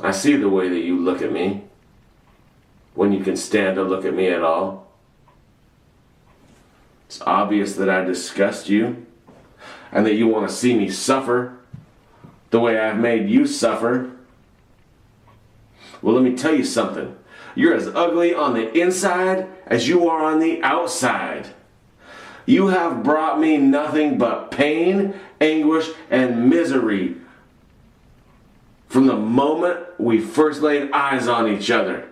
I see the way that you look at me, when you can stand to look at me at all. It's obvious that I disgust you, and that you want to see me suffer the way I've made you suffer. Well, let me tell you something. You're as ugly on the inside as you are on the outside. You have brought me nothing but pain, anguish, and misery from the moment we first laid eyes on each other.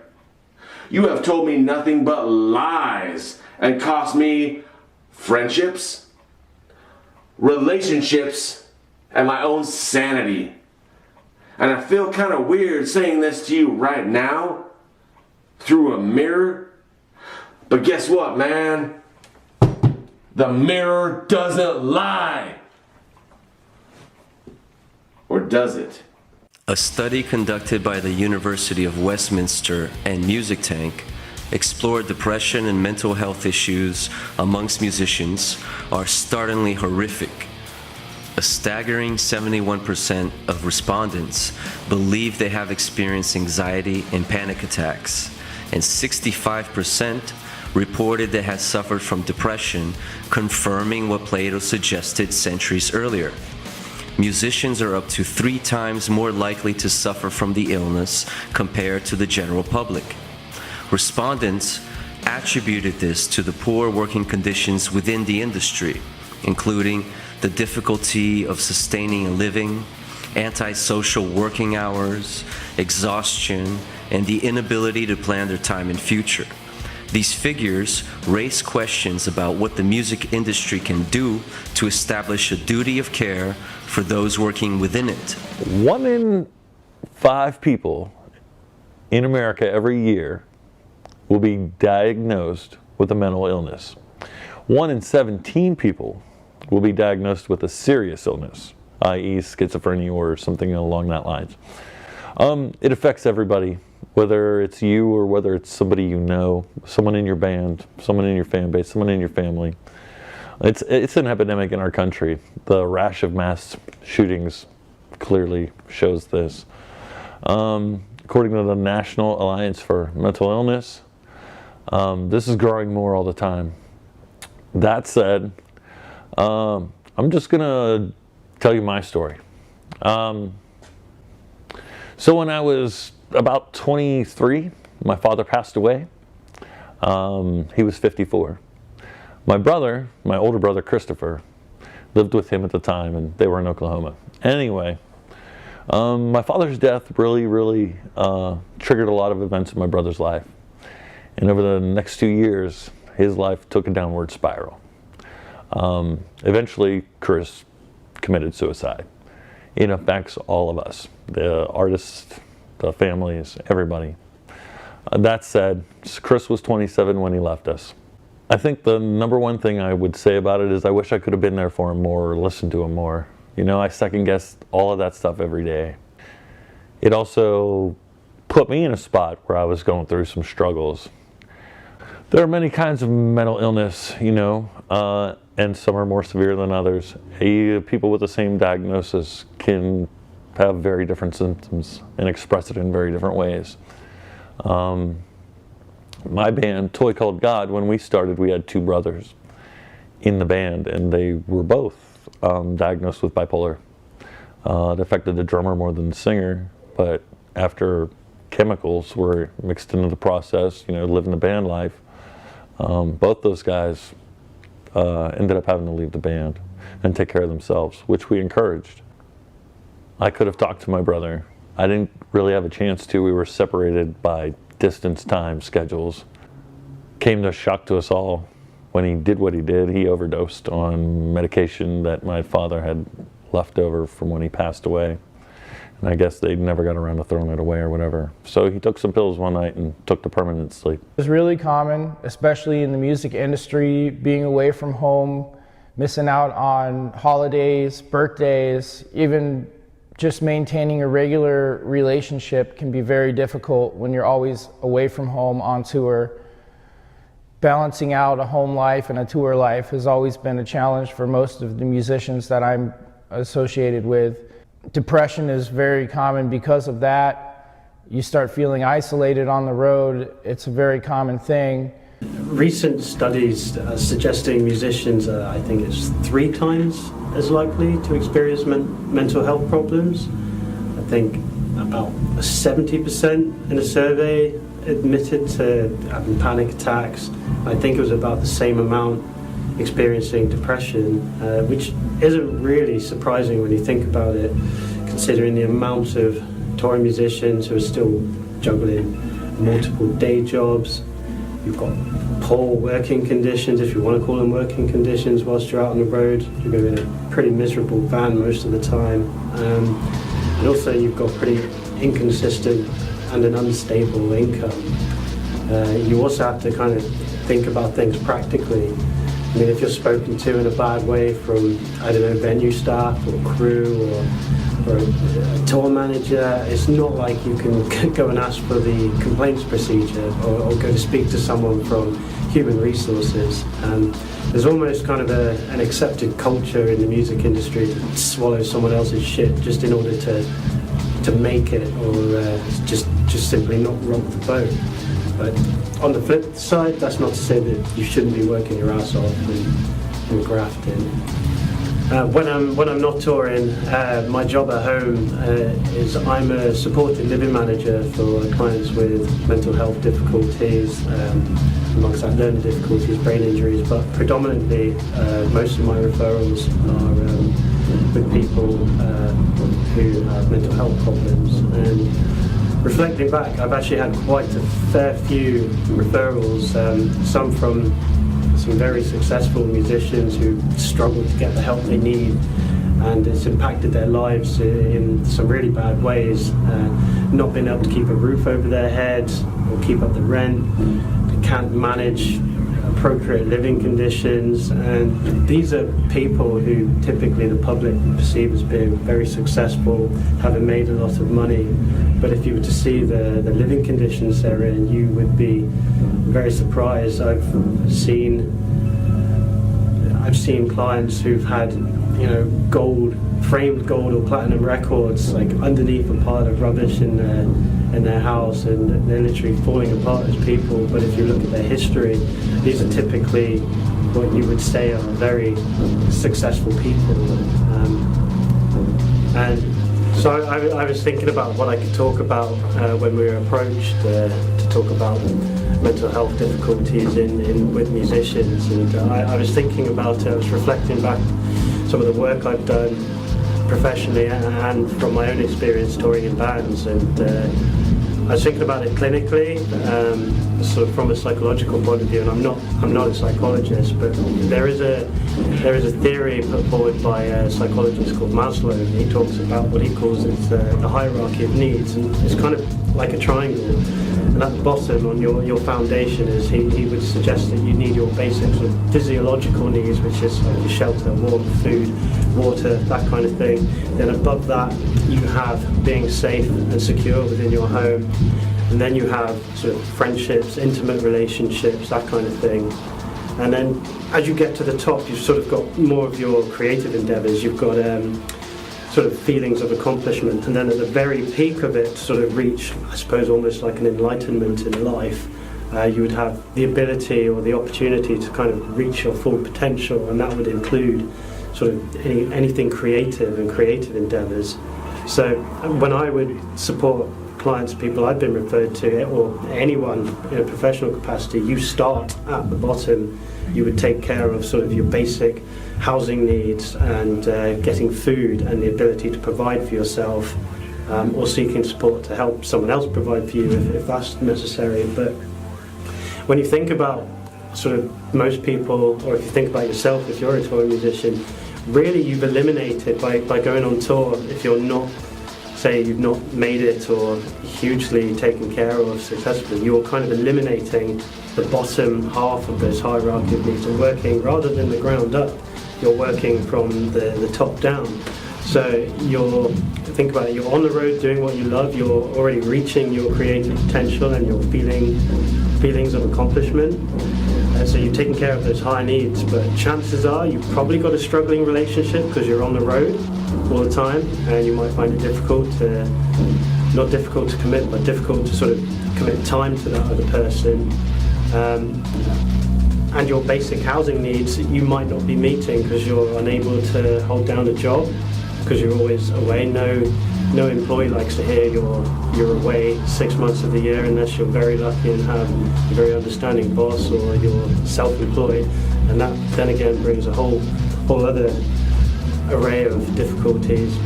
You have told me nothing but lies and cost me friendships, relationships, and my own sanity. And I feel kind of weird saying this to you right now through a mirror. But guess what, man? The mirror doesn't lie. Or does it? A study conducted by the University of Westminster and Music Tank explored depression and mental health issues amongst musicians are startlingly horrific. A staggering 71% of respondents believe they have experienced anxiety and panic attacks, and 65% reported they had suffered from depression, confirming what Plato suggested centuries earlier. Musicians are up to 3 times more likely to suffer from the illness compared to the general public. Respondents attributed this to the poor working conditions within the industry, including the difficulty of sustaining a living, antisocial working hours, exhaustion, and the inability to plan their time and future. These figures raise questions about what the music industry can do to establish a duty of care for those working within it. 1 in 5 people in America every year will be diagnosed with a mental illness. 1 in 17 people will be diagnosed with a serious illness, i.e. schizophrenia or something along that lines. It affects everybody, whether it's you or whether it's somebody you know, someone in your band, someone in your fan base, someone in your family. It's an epidemic in our country. The rash of mass shootings clearly shows this. According to the National Alliance for Mental Illness, this is growing more all the time. That said, I'm just gonna tell you my story. So when I was about 23, my father passed away. He was 54. My brother, my older brother Christopher, lived with him at the time, and they were in Oklahoma. Anyway, my father's death really triggered a lot of events in my brother's life. And over the next 2 years, his life took a downward spiral. Eventually, Chris committed suicide. It affects all of us, the artists, the families, everybody. That said, Chris was 27 when he left us. I think the number one thing I would say about it is I wish I could have been there for him more or listened to him more. You know, I second guessed all of that stuff every day. It also put me in a spot where I was going through some struggles. There are many kinds of mental illness, you know, and some are more severe than others. People with the same diagnosis can have very different symptoms and express it in very different ways. My band, Toy Called God, when we started, we had 2 brothers in the band, and they were both diagnosed with bipolar. It affected the drummer more than the singer, but after chemicals were mixed into the process, you know, living the band life, both those guys ended up having to leave the band and take care of themselves, which we encouraged. I could have talked to my brother. I didn't really have a chance to. We were separated by distance, time, schedules. Came to shock to us all when he did what he did. He overdosed on medication that my father had left over from when he passed away. And I guess they never got around to throwing it away or whatever. So he took some pills one night and took the permanent sleep. It's really common, especially in the music industry, being away from home, missing out on holidays, birthdays, even just maintaining a regular relationship can be very difficult when you're always away from home on tour. Balancing out a home life and a tour life has always been a challenge for most of the musicians that I'm associated with. Depression is very common because of that. You start feeling isolated on the road. It's a very common thing. Recent studies suggesting musicians are, I think it's 3 times as likely to experience mental health problems. I think about 70% in a survey admitted to having panic attacks. I think it was about the same amount experiencing depression, which isn't really surprising when you think about it, considering the amount of touring musicians who are still juggling multiple day jobs. You've got poor working conditions, if you want to call them working conditions, whilst you're out on the road. You're going in a pretty miserable van most of the time. And also you've got pretty inconsistent and an unstable income. You also have to kind of think about things practically. I mean, if you're spoken to in a bad way from, I don't know, venue staff or crew or a tour manager, it's not like you can go and ask for the complaints procedure or go to speak to someone from human resources. There's almost kind of an accepted culture in the music industry to swallow someone else's shit just in order to make it, or just simply not rock the boat. But on the flip side, that's not to say that you shouldn't be working your ass off and grafting. When I'm not touring, my job at home is I'm a supported living manager for clients with mental health difficulties, amongst that learning difficulties, brain injuries, but predominantly most of my referrals are with people who have mental health problems. And reflecting back, I've actually had quite a fair few referrals, some from some very successful musicians who struggle to get the help they need, and it's impacted their lives in some really bad ways. Not being able to keep a roof over their heads or keep up the rent, they can't manage appropriate living conditions, and these are people who typically the public perceive as being very successful, having made a lot of money. But if you were to see the living conditions they're in, you would be very surprised. I've seen clients who've had, framed gold or platinum records like underneath a pile of rubbish in their house, and they're literally falling apart as people. But if you look at their history, these are typically what you would say are very successful people. And so I was thinking about what I could talk about when we were approached to talk about mental health difficulties with musicians, and I was thinking about I was reflecting back some of the work I've done professionally and from my own experience touring in bands, and I was thinking about it clinically, sort of from a psychological point of view. And I'm not a psychologist, but there is a theory put forward by a psychologist called Maslow, and he talks about what he calls the hierarchy of needs, and it's kind of like a triangle. And at the bottom on your foundation is he would suggest that you need your basic sort of physiological needs, which is like your shelter, warmth, food, water, that kind of thing. Then above that you have being safe and secure within your home, and then you have sort of friendships, intimate relationships, that kind of thing. And then as you get to the top, you've sort of got more of your creative endeavours. You've got sort of feelings of accomplishment, and then at the very peak of it, sort of reach, I suppose, almost like an enlightenment in life. You would have the ability or the opportunity to kind of reach your full potential, and that would include sort of anything creative and creative endeavours. So when I would support clients, people I've been referred to, or anyone in a professional capacity, you start at the bottom. You would take care of sort of your basic housing needs and getting food and the ability to provide for yourself, or seeking support to help someone else provide for you if that's necessary. But when you think about sort of most people, or if you think about yourself, if you're a touring musician, really you've eliminated by going on tour, if you're not, say you've not made it or hugely taken care of successfully, you're kind of eliminating the bottom half of this hierarchy of needs and working rather than the ground up. You're working from the top down. So think about it, you're on the road doing what you love, you're already reaching your creative potential and your feelings of accomplishment. So you've taken care of those high needs, but chances are you've probably got a struggling relationship because you're on the road all the time, and you might find it difficult to not difficult to commit, but difficult to sort of commit time to that other person. And your basic housing needs you might not be meeting because you're unable to hold down a job because you're always away. No employee likes to hear you're away 6 months of the year unless you're very lucky and have a very understanding boss or you're self-employed, and that then again brings a whole other array of difficulties.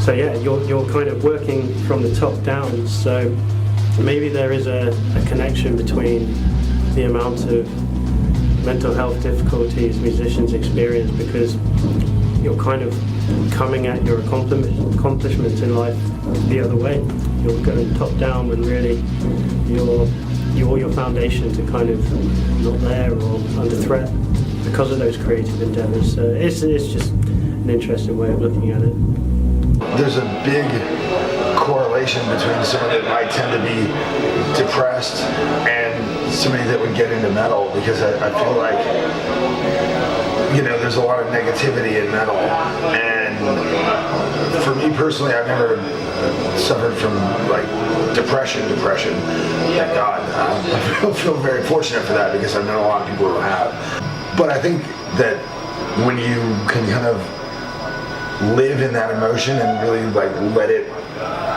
So yeah, you're kind of working from the top down. So maybe there is a connection between the amount of mental health difficulties musicians experience because you're kind of coming at your accomplishments in life the other way. You're going top down when really your foundations are kind of not there or under threat because of those creative endeavors. So it's just an interesting way of looking at it. There's a big correlation between somebody that might tend to be depressed and somebody that would get into metal, because I feel like, you know, there's a lot of negativity in metal, and for me personally, I've never suffered from like depression, thank God. I feel very fortunate for that because I know a lot of people who have. But I think that when you can kind of live in that emotion and really like let it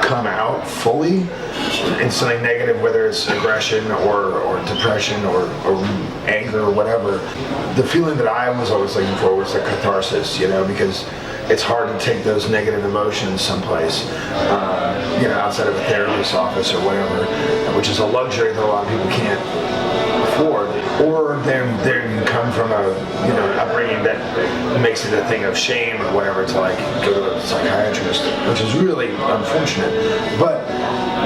come out fully in something negative, whether it's aggression or depression or anger or whatever, the feeling that I was always looking for was a catharsis, you know, because it's hard to take those negative emotions someplace, you know, outside of a therapist's office or whatever, which is a luxury that a lot of people can't afford, or they come from a, you know, an upbringing that makes it a thing of shame or whatever to like go to a psychiatrist, which is really unfortunate. But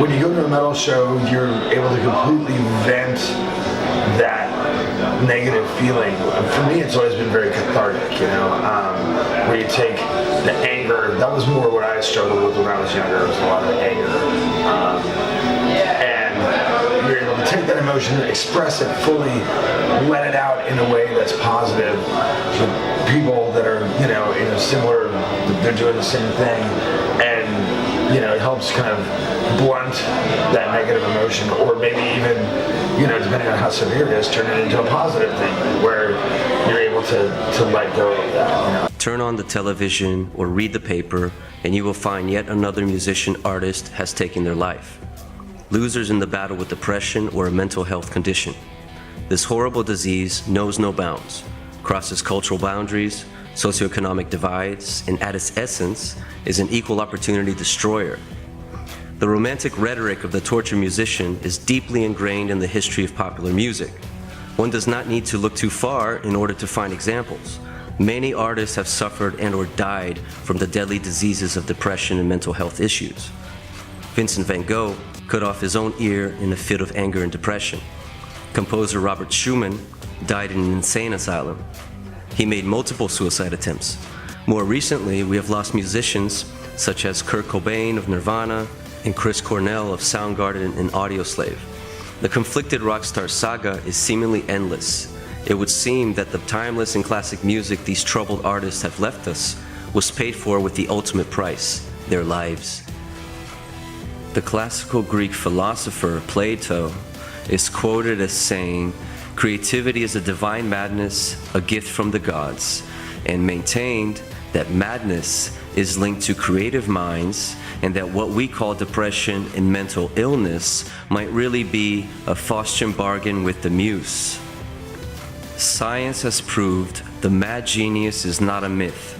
when you go to a metal show, you're able to completely vent that negative feeling. For me, it's always been very cathartic, you know, where you take the anger. That was more what I struggled with when I was younger. It was a lot of anger. And you're able to take that emotion, express it fully, let it out in a way that's positive with people that are, you know, in a similar, they're doing the same thing, and, you know, it helps kind of blunt that negative emotion, or maybe even, you know, depending on how severe it is, turn it into a positive thing where you're able to let go of that, you know. Turn on the television or read the paper and you will find yet another musician artist has taken their life. Losers in the battle with depression or a mental health condition. This horrible disease knows no bounds, crosses cultural boundaries, socioeconomic divides, and at its essence is an equal opportunity destroyer. The romantic rhetoric of the tortured musician is deeply ingrained in the history of popular music. One does not need to look too far in order to find examples. Many artists have suffered and or died from the deadly diseases of depression and mental health issues. Vincent van Gogh cut off his own ear in a fit of anger and depression. Composer Robert Schumann died in an insane asylum. He made multiple suicide attempts. More recently, we have lost musicians such as Kurt Cobain of Nirvana and Chris Cornell of Soundgarden and Audioslave. The conflicted rock star saga is seemingly endless. It would seem that the timeless and classic music these troubled artists have left us was paid for with the ultimate price, their lives. The classical Greek philosopher Plato is quoted as saying, "Creativity is a divine madness, a gift from the gods," and maintained that madness is linked to creative minds and that what we call depression and mental illness might really be a Faustian bargain with the muse. Science has proved the mad genius is not a myth.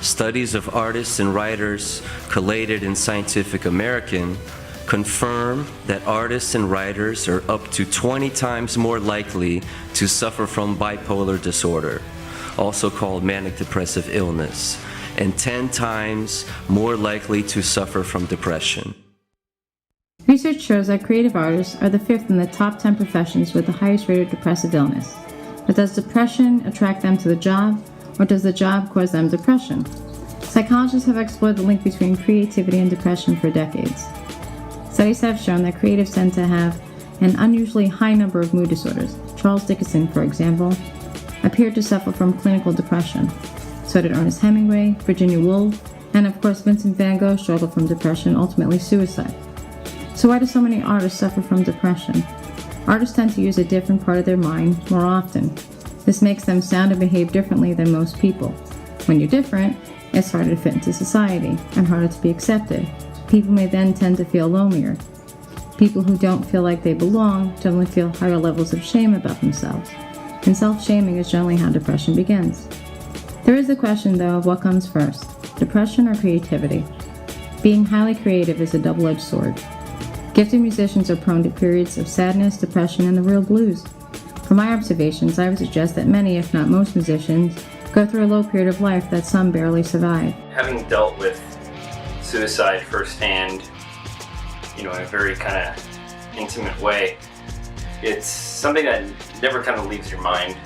Studies of artists and writers collated in Scientific American confirm that artists and writers are up to 20 times more likely to suffer from bipolar disorder, also called manic depressive illness, and 10 times more likely to suffer from depression. Research shows that creative artists are the fifth in the top 10 professions with the highest rate of depressive illness. But does depression attract them to the job, or does the job cause them depression? Psychologists have explored the link between creativity and depression for decades. Studies have shown that creatives tend to have an unusually high number of mood disorders. Charles Dickens, for example, appeared to suffer from clinical depression. So did Ernest Hemingway, Virginia Woolf, and of course Vincent van Gogh struggled from depression, ultimately suicide. So why do so many artists suffer from depression? Artists tend to use a different part of their mind more often. This makes them sound and behave differently than most people. When you're different, it's harder to fit into society and harder to be accepted. People may then tend to feel lonelier. People who don't feel like they belong generally feel higher levels of shame about themselves. And self-shaming is generally how depression begins. There is the question, though, of what comes first, depression or creativity? Being highly creative is a double-edged sword. Gifted musicians are prone to periods of sadness, depression, and the real blues. From my observations, I would suggest that many, if not most musicians, go through a low period of life that some barely survive. Having dealt with suicide firsthand, in a very kind of intimate way, it's something that never kind of leaves your mind.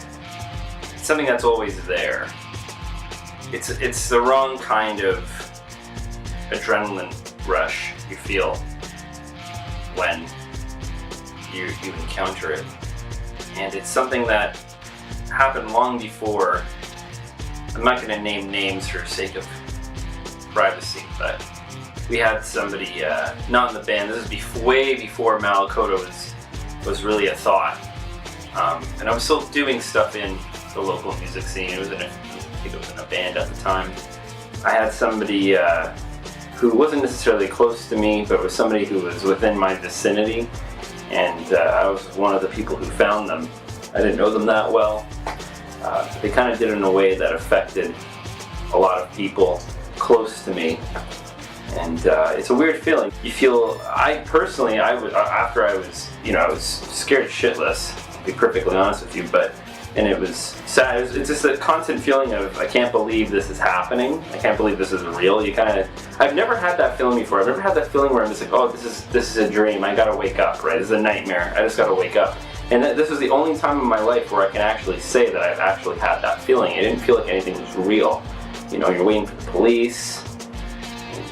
It's something that's always there. It's the wrong kind of adrenaline rush you feel when you encounter it. And it's something that happened long before. I'm not going to name names for sake of privacy, but we had somebody, not in the band, this is way before Malakota was really a thought. And I was still doing stuff in the local music scene. I think it was in a band at the time. I had somebody who wasn't necessarily close to me, but was somebody who was within my vicinity. And I was one of the people who found them. I didn't know them that well. They kind of did it in a way that affected a lot of people close to me. And it's a weird feeling. You feel, after I was scared shitless, to be perfectly honest with you, and it was sad. It's just a constant feeling of, I can't believe this is happening. I can't believe this is real. I've never had that feeling before. I've never had that feeling where I'm just like, oh, this is a dream. I gotta wake up, right? This is a nightmare. I just gotta wake up. And this was the only time in my life where I can actually say that I've actually had that feeling. It didn't feel like anything was real. You're waiting for the police.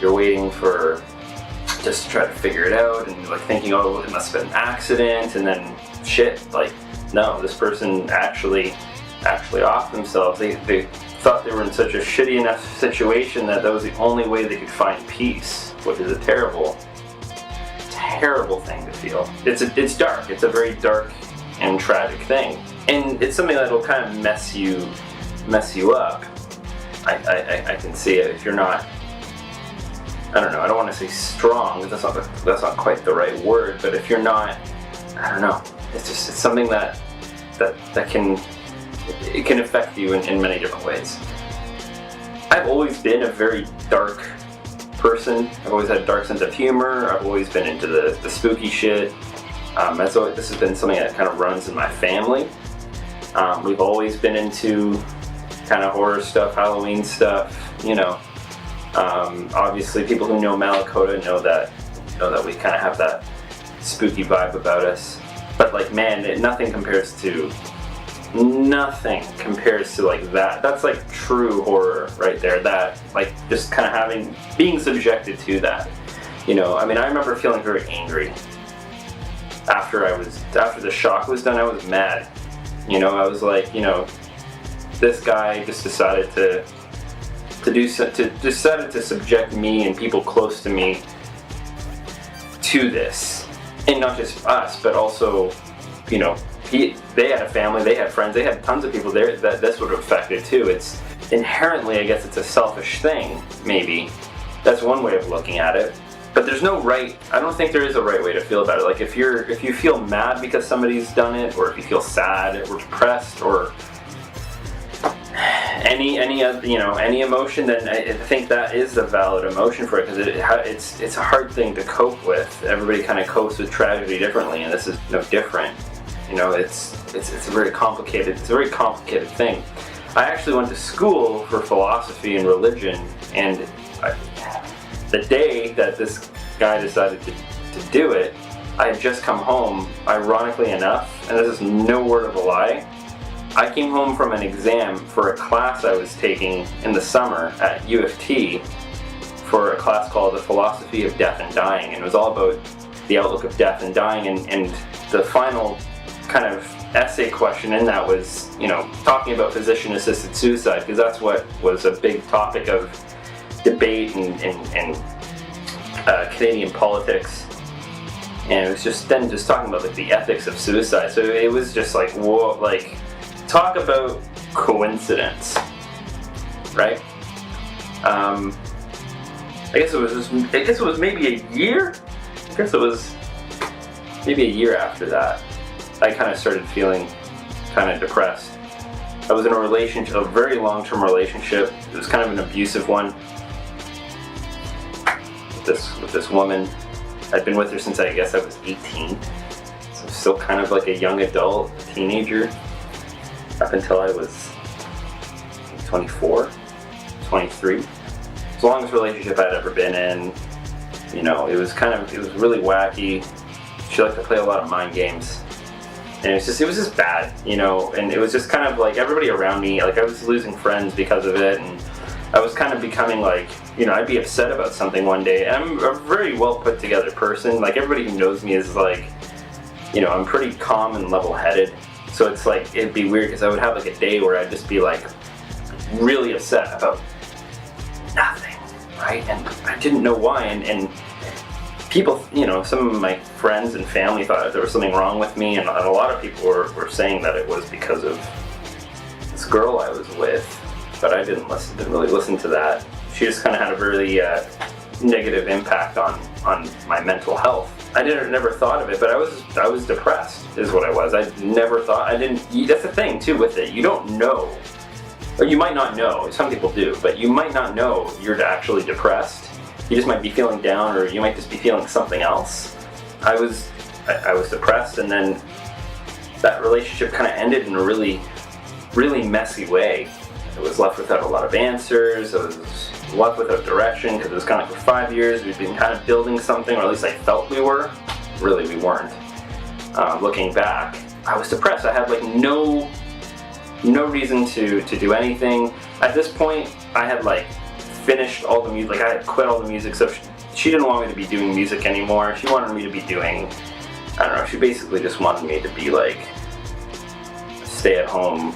You're waiting for just to try to figure it out, and thinking, oh, it must have been an accident, and then shit, no, this person actually offed themselves. They thought they were in such a shitty enough situation that was the only way they could find peace, which is a terrible thing to feel. It's dark. It's a very dark and tragic thing, and it's something that will kind of mess you up. I can see it if you're not. I don't know. I don't want to say strong. That's not quite the right word. But if you're not, I don't know. It's something that can affect you in many different ways. I've always been a very dark person. I've always had a dark sense of humor. I've always been into the spooky shit. This has been something that kind of runs in my family. We've always been into kind of horror stuff, Halloween stuff. Obviously, people who know Malakota know that we kind of have that spooky vibe about us. But nothing compares to that. That's true horror right there. That just kind of being subjected to that. I remember feeling very angry after the shock was done. I was mad. I was this guy just decided to subject me and people close to me to this. And not just us, but also, they had a family, they had friends, they had tons of people there that this would have affected too. It's inherently, I guess it's a selfish thing, maybe. That's one way of looking at it. But there's no right, I don't think there is a right way to feel about it. If you feel mad because somebody's done it, or if you feel sad or depressed, or any emotion, then I think that is a valid emotion for it, because it's a hard thing to cope with. Everybody kind of copes with tragedy differently, and this is no different. It's a very complicated thing. I actually went to school for philosophy and religion, and the day that this guy decided to do it, I had just come home, ironically enough, and this is no word of a lie. I came home from an exam for a class I was taking in the summer at U of T for a class called The Philosophy of Death and Dying, and it was all about the outlook of death and dying, and the final kind of essay question in that was, talking about physician-assisted suicide, because that's what was a big topic of debate in Canadian politics And it was just talking about like the ethics of suicide. So it was just like, whoa, like, talk about coincidence, right? I guess it was maybe a year. I guess it was maybe a year after that, I kind of started feeling kind of depressed. I was in a relationship, a very long-term relationship. It was kind of an abusive one with this woman. I'd been with her since I guess I was 18. So still kind of like a young adult, teenager, up until I was 24, 23. It's the longest relationship I'd ever been in. You know, it was really wacky. She liked to play a lot of mind games. And it was just bad, you know, and it was just kind of like everybody around me, like I was losing friends because of it, and I was kind of becoming like, you know, I'd be upset about something one day, and I'm a very well put together person. Like everybody who knows me is like, you know, I'm pretty calm and level-headed. So it's like, it'd be weird because I would have like a day where I'd just be like really upset about nothing, right? And I didn't know why, and people, you know, some of my friends and family thought that there was something wrong with me, and a lot of people were saying that it was because of this girl I was with, but I didn't really listen to that. She just kind of had a really negative impact on my mental health. I never thought of it, but I was depressed, is what I was. I never thought, that's the thing too with it, you don't know, or you might not know, some people do, but you might not know you're actually depressed. You just might be feeling down, or you might just be feeling something else. I was depressed, and then that relationship kind of ended in a really, really messy way. I was left without a lot of answers. I was left without direction, because it was kind of like for 5 years we'd been kind of building something, or at least I felt we were. Really, we weren't. Looking back, I was depressed. I had like no reason to do anything. At this point, I had like finished all the music, like I had quit all the music stuff. She didn't want me to be doing music anymore. She wanted me to be doing, I don't know, she basically just wanted me to be like a stay-at-home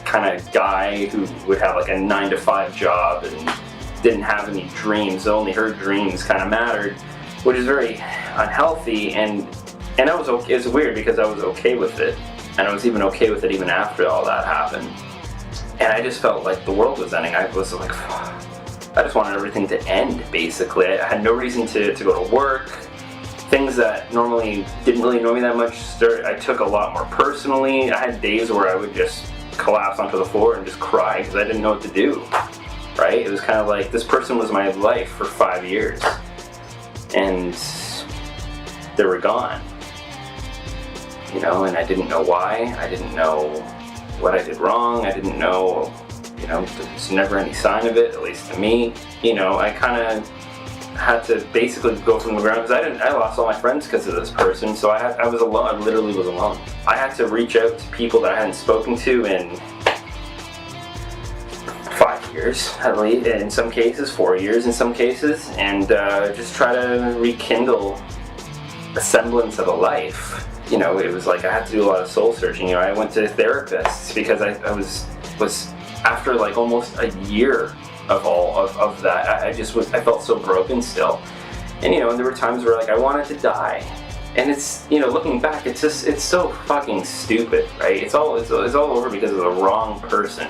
kind of guy who would have like a 9-to-5 job and didn't have any dreams. Only her dreams kind of mattered, which is very unhealthy, and I was okay. It's weird because I was okay with it, and I was even okay with it even after all that happened. And I just felt like the world was ending. I was like, I just wanted everything to end, basically. I had no reason to go to work. Things that normally didn't really annoy me that much, I took a lot more personally. I had days where I would just collapse onto the floor and just cry because I didn't know what to do, right? It was kind of like, this person was my life for 5 years, and they were gone, you know, and I didn't know why. I didn't know what I did wrong. I didn't know, you know, there's never any sign of it, at least to me. You know, I kind of had to basically go from the ground, because I lost all my friends because of this person, so I was alone. I literally was alone. I had to reach out to people that I hadn't spoken to in 5 years, at least, in some cases, 4 years in some cases, and just try to rekindle a semblance of a life. You know, it was like I had to do a lot of soul searching. You know, I went to therapists because I was after like almost a year of that. I felt so broken still, and you know, and there were times where like I wanted to die, and it's, you know, looking back, it's so fucking stupid, right? It's all over because of the wrong person,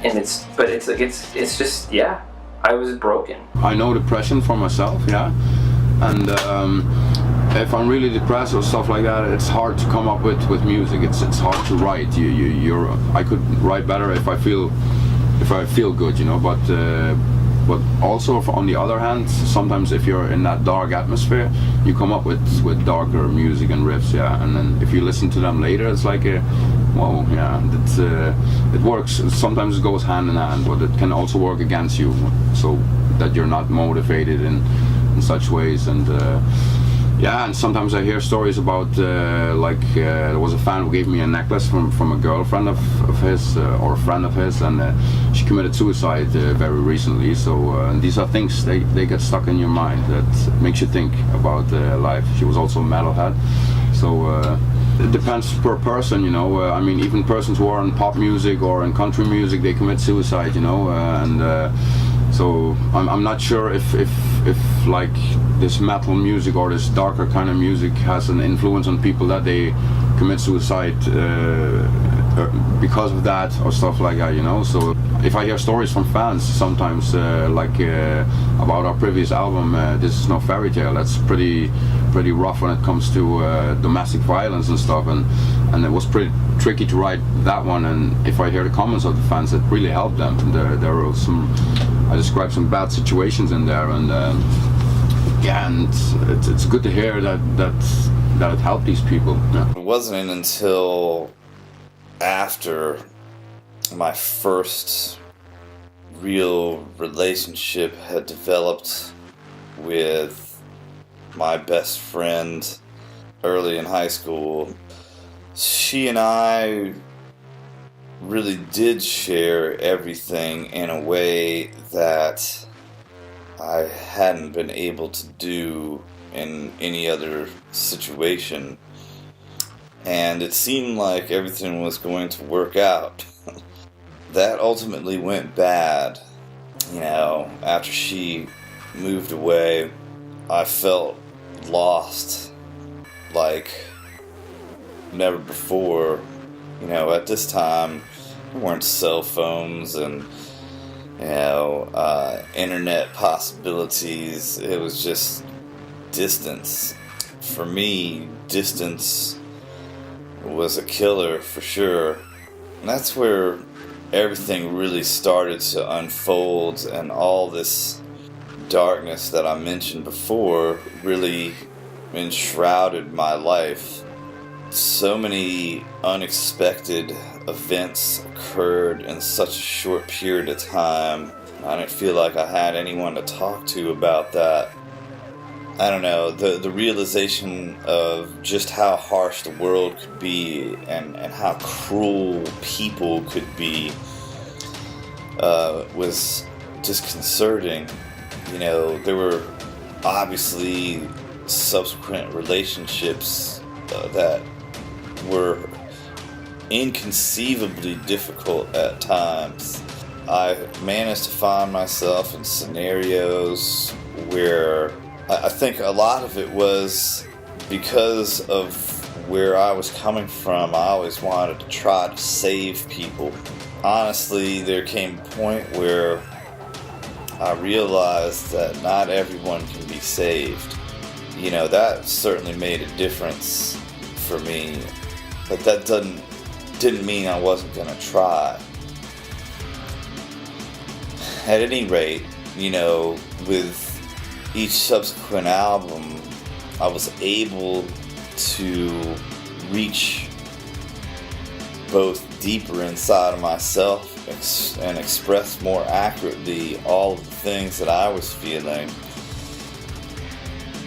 and it's just, yeah, I was broken. I know depression for myself, yeah, and if I'm really depressed or stuff like that, it's hard to come up with music. It's hard to write. I could write better if I feel good, you know. But also, on the other hand, sometimes if you're in that dark atmosphere, you come up with darker music and riffs, yeah. And then if you listen to them later, it's like whoa, yeah. It works. Sometimes it goes hand in hand, but it can also work against you, so that you're not motivated in such ways. And yeah, and sometimes I hear stories about there was a fan who gave me a necklace from a girlfriend of his, or a friend of his, and she committed suicide very recently. So these are things, they get stuck in your mind that makes you think about life. She was also a metalhead, so it depends per person, you know. I mean, even persons who are in pop music or in country music, they commit suicide, you know, and So I'm not sure if like this metal music or this darker kind of music has an influence on people that they commit suicide because of that or stuff like that, you know. So if I hear stories from fans sometimes about our previous album, This Is No Fairy Tale, that's pretty rough when it comes to domestic violence and stuff, and it was pretty tricky to write that one. And if I hear the comments of the fans, it really helped them. There were I described some bad situations in there, and yeah, and it's good to hear that it helped these people. Yeah. It wasn't until after my first real relationship had developed with my best friend early in high school. She and I really did share everything in a way that I hadn't been able to do in any other situation. And it seemed like everything was going to work out. That ultimately went bad. You know, after she moved away, I felt lost like never before. You know, at this time, there weren't cell phones and, you know, internet possibilities. It was just distance. For me, distance was a killer for sure. And that's where everything really started to unfold, and all this darkness that I mentioned before really enshrouded my life. So many unexpected events occurred in such a short period of time. I didn't feel like I had anyone to talk to about that. I don't know, the realization of just how harsh the world could be and how cruel people could be was disconcerting. You know, there were obviously subsequent relationships that were inconceivably difficult at times. I managed to find myself in scenarios where I think a lot of it was because of where I was coming from. I always wanted to try to save people. Honestly, there came a point where I realized that not everyone can be saved. You know, that certainly made a difference for me, but that didn't mean I wasn't gonna try. At any rate, you know, with each subsequent album, I was able to reach both deeper inside of myself and express more accurately all of the things that I was feeling.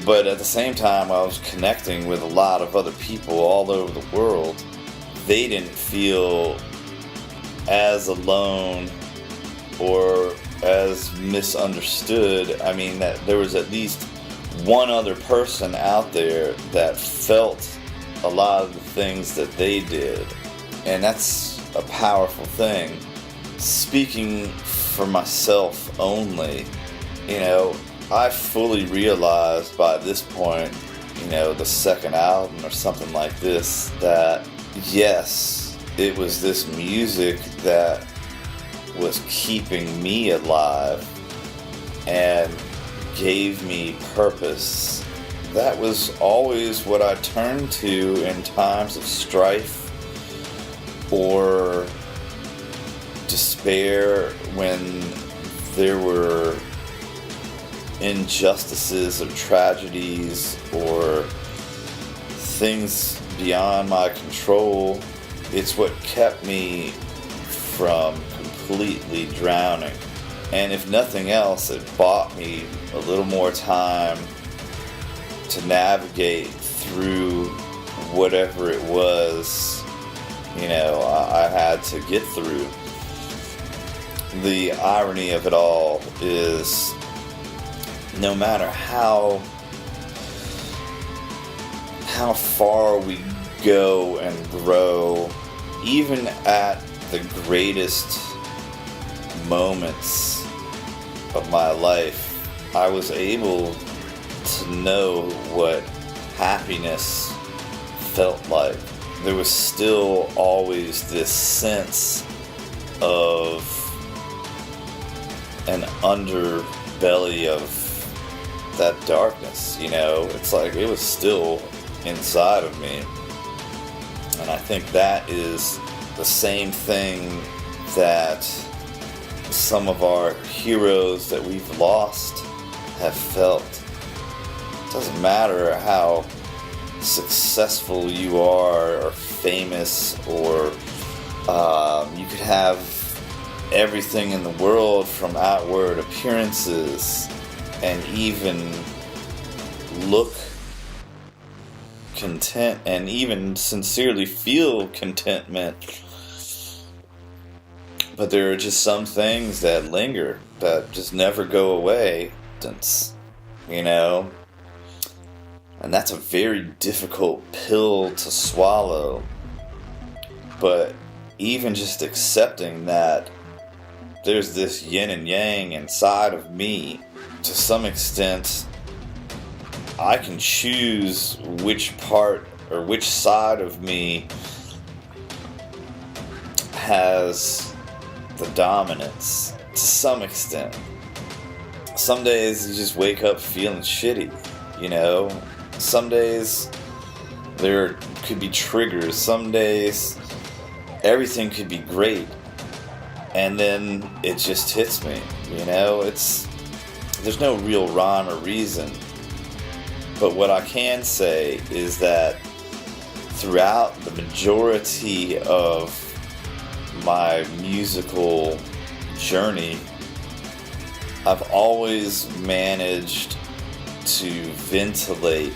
But at the same time, I was connecting with a lot of other people all over the world. They didn't feel as alone or as misunderstood. I mean, that there was at least one other person out there that felt a lot of the things that they did. And that's a powerful thing. Speaking for myself only, you know, I fully realized by this point, you know, the second album or something like this, that yes, it was this music that was keeping me alive and gave me purpose. That was always what I turned to in times of strife or despair, when there were injustices or tragedies or things beyond my control. It's what kept me from completely drowning. And if nothing else, it bought me a little more time to navigate through whatever it was, you know, I had to get through. The irony of it all is, no matter how far we go and grow, even at the greatest moments, of my life, I was able to know what happiness felt like. There was still always this sense of an underbelly of that darkness, you know? It's like it was still inside of me. And I think that is the same thing that some of our heroes that we've lost have felt. It doesn't matter how successful you are or famous, or you could have everything in the world from outward appearances and even look content and even sincerely feel contentment. But there are just some things that linger, that just never go away, you know? And that's a very difficult pill to swallow. But even just accepting that there's this yin and yang inside of me, to some extent, I can choose which part or which side of me has the dominance, to some extent. Some days you just wake up feeling shitty, you know? Some days there could be triggers. Some days everything could be great, and then it just hits me, you know? There's no real rhyme or reason. But what I can say is that throughout the majority of my musical journey, I've always managed to ventilate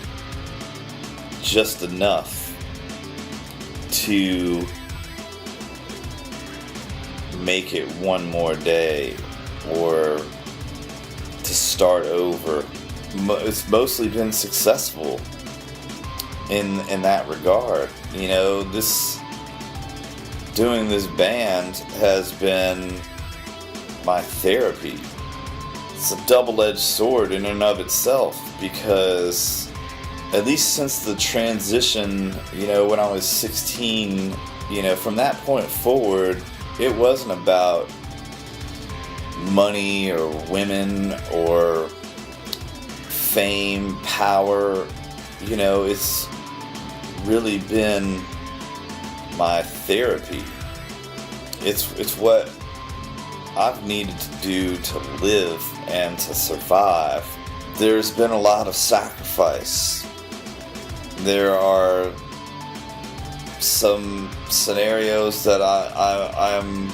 just enough to make it one more day or to start over. It's mostly been successful in that regard. You know, doing this band has been my therapy. It's a double-edged sword in and of itself, because at least since the transition, you know, when I was 16, you know, from that point forward, it wasn't about money or women or fame, power. You know, it's really been my therapy. It's what I've needed to do to live and to survive. There's been a lot of sacrifice. There are some scenarios that I'm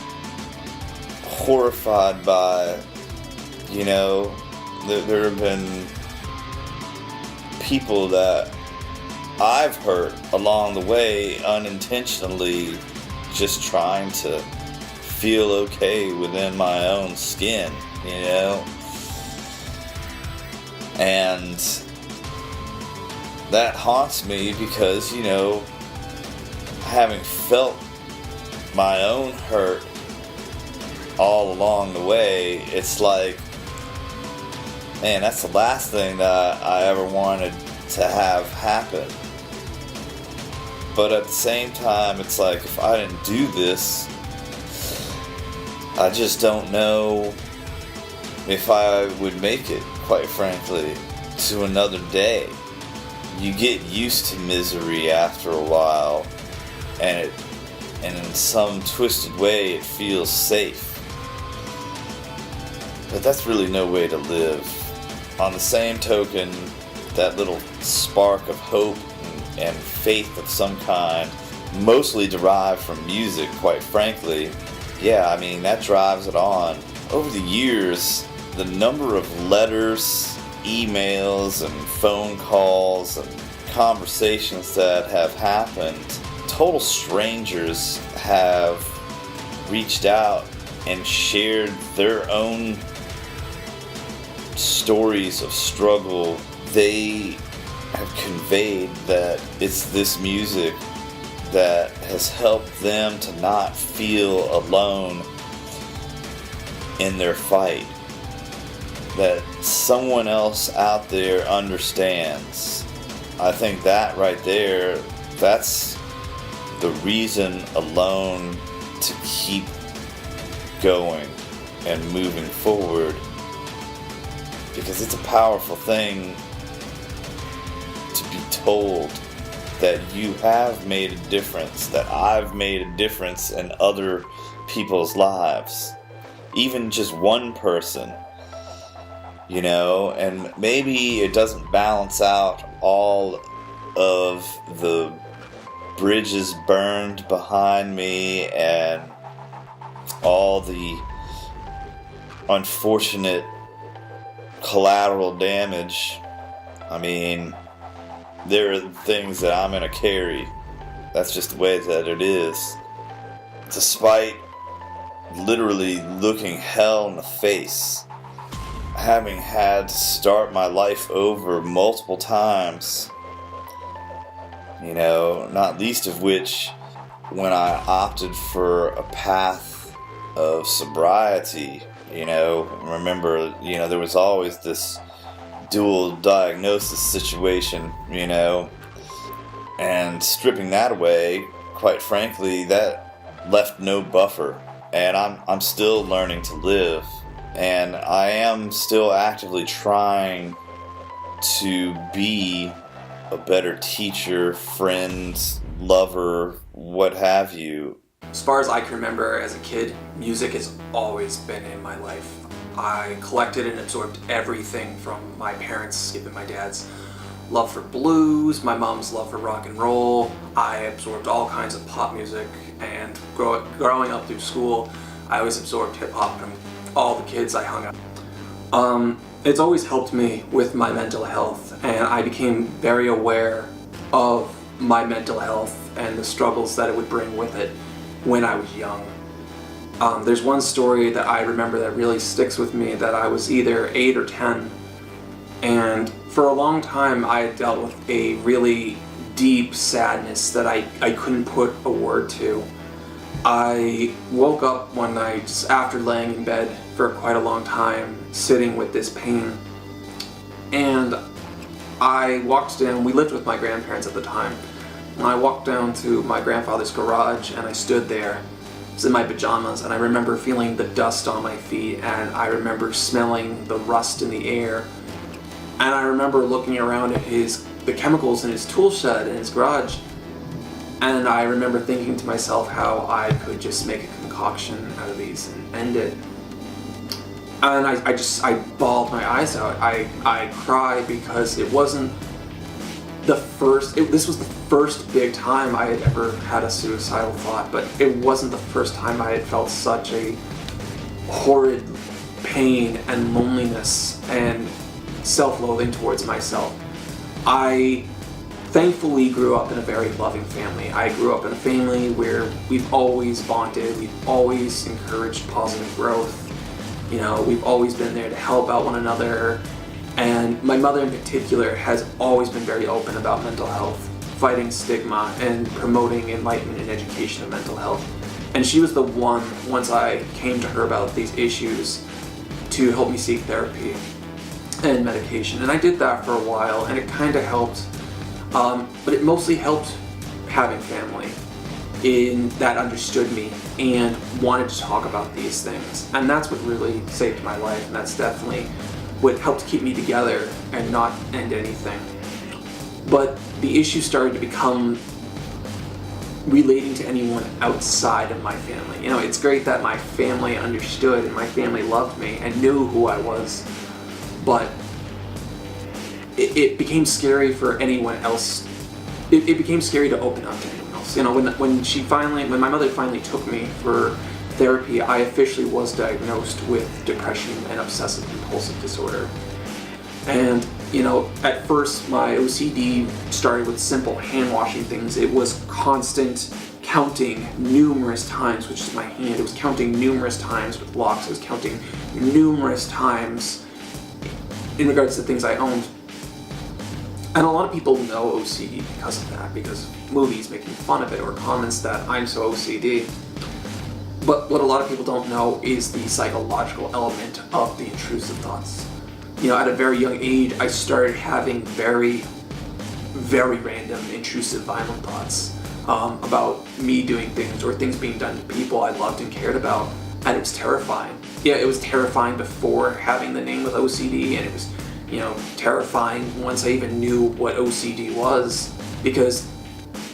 horrified by. You know, there have been people that I've hurt along the way unintentionally, just trying to feel okay within my own skin, you know? And that haunts me because, you know, having felt my own hurt all along the way, it's like, man, that's the last thing that I ever wanted to have happen. But at the same time, it's like, if I didn't do this, I just don't know if I would make it, quite frankly, to another day. You get used to misery after a while, and in some twisted way it feels safe. But that's really no way to live. On the same token, that little spark of hope and faith of some kind, mostly derived from music, quite frankly, yeah, I mean, that drives it on. Over the years, the number of letters, emails, and phone calls and conversations that have happened, total strangers have reached out and shared their own stories of struggle. They have conveyed that it's this music that has helped them to not feel alone in their fight. that someone else out there understands. I think that right there, that's the reason alone to keep going and moving forward, because it's a powerful thing to be told that you have made a difference, that I've made a difference in other people's lives, even just one person, you know. And maybe it doesn't balance out all of the bridges burned behind me and all the unfortunate collateral damage. I mean, there are things that I'm gonna carry. That's just the way that it is. Despite literally looking hell in the face, having had to start my life over multiple times, you know, not least of which when I opted for a path of sobriety. You know, remember, you know, there was always this dual diagnosis situation, you know, and stripping that away, quite frankly, that left no buffer. And I'm still learning to live, and I am still actively trying to be a better teacher, friend, lover, what have you. As far as I can remember as a kid, music has always been in my life. I collected and absorbed everything from my parents, even my dad's love for blues, my mom's love for rock and roll. I absorbed all kinds of pop music, and growing up through school, I always absorbed hip hop from all the kids I hung out. It's always helped me with my mental health, and I became very aware of my mental health and the struggles that it would bring with it when I was young. There's one story that I remember that really sticks with me, that I was either 8 or 10, and for a long time I had dealt with a really deep sadness that I couldn't put a word to. I woke up one night just after laying in bed for quite a long time, sitting with this pain, and I walked down. We lived with my grandparents at the time. And I walked down to my grandfather's garage, and I stood there. I was in my pajamas, and I remember feeling the dust on my feet, and I remember smelling the rust in the air. And I remember looking around at the chemicals in his tool shed in his garage, and I remember thinking to myself how I could just make a concoction out of these and end it. And I bawled my eyes out. I cried because it wasn't the first, this was the first big time I had ever had a suicidal thought, but it wasn't the first time I had felt such a horrid pain and loneliness and self-loathing towards myself. I thankfully grew up in a very loving family. I grew up in a family where we've always bonded, we've always encouraged positive growth. You know, we've always been there to help out one another. And my mother in particular has always been very open about mental health, fighting stigma and promoting enlightenment and education of mental health. And she was the one, once I came to her about these issues, to help me seek therapy and medication. And I did that for a while, and it kind of helped. But it mostly helped having family that understood me and wanted to talk about these things. And that's what really saved my life, and that's definitely what helped keep me together and not end anything. But the issue started to become relating to anyone outside of my family. You know, it's great that my family understood and my family loved me and knew who I was, but it became scary for anyone else. It became scary to open up to anyone else. You know, when my mother finally took me for therapy, I officially was diagnosed with depression and obsessive compulsive disorder. And, you know, at first my OCD started with simple hand washing things. It was constant counting numerous times, which is my hand. It was counting numerous times with locks. It was counting numerous times in regards to things I owned. And a lot of people know OCD because of that, because movies making fun of it or comments that I'm so OCD. But what a lot of people don't know is the psychological element of the intrusive thoughts. at a very young age, I started having very, very random, intrusive, violent thoughts about me doing things or things being done to people I loved and cared about, and it was terrifying. Yeah, it was terrifying before having the name with OCD, and it was, terrifying once I even knew what OCD was, because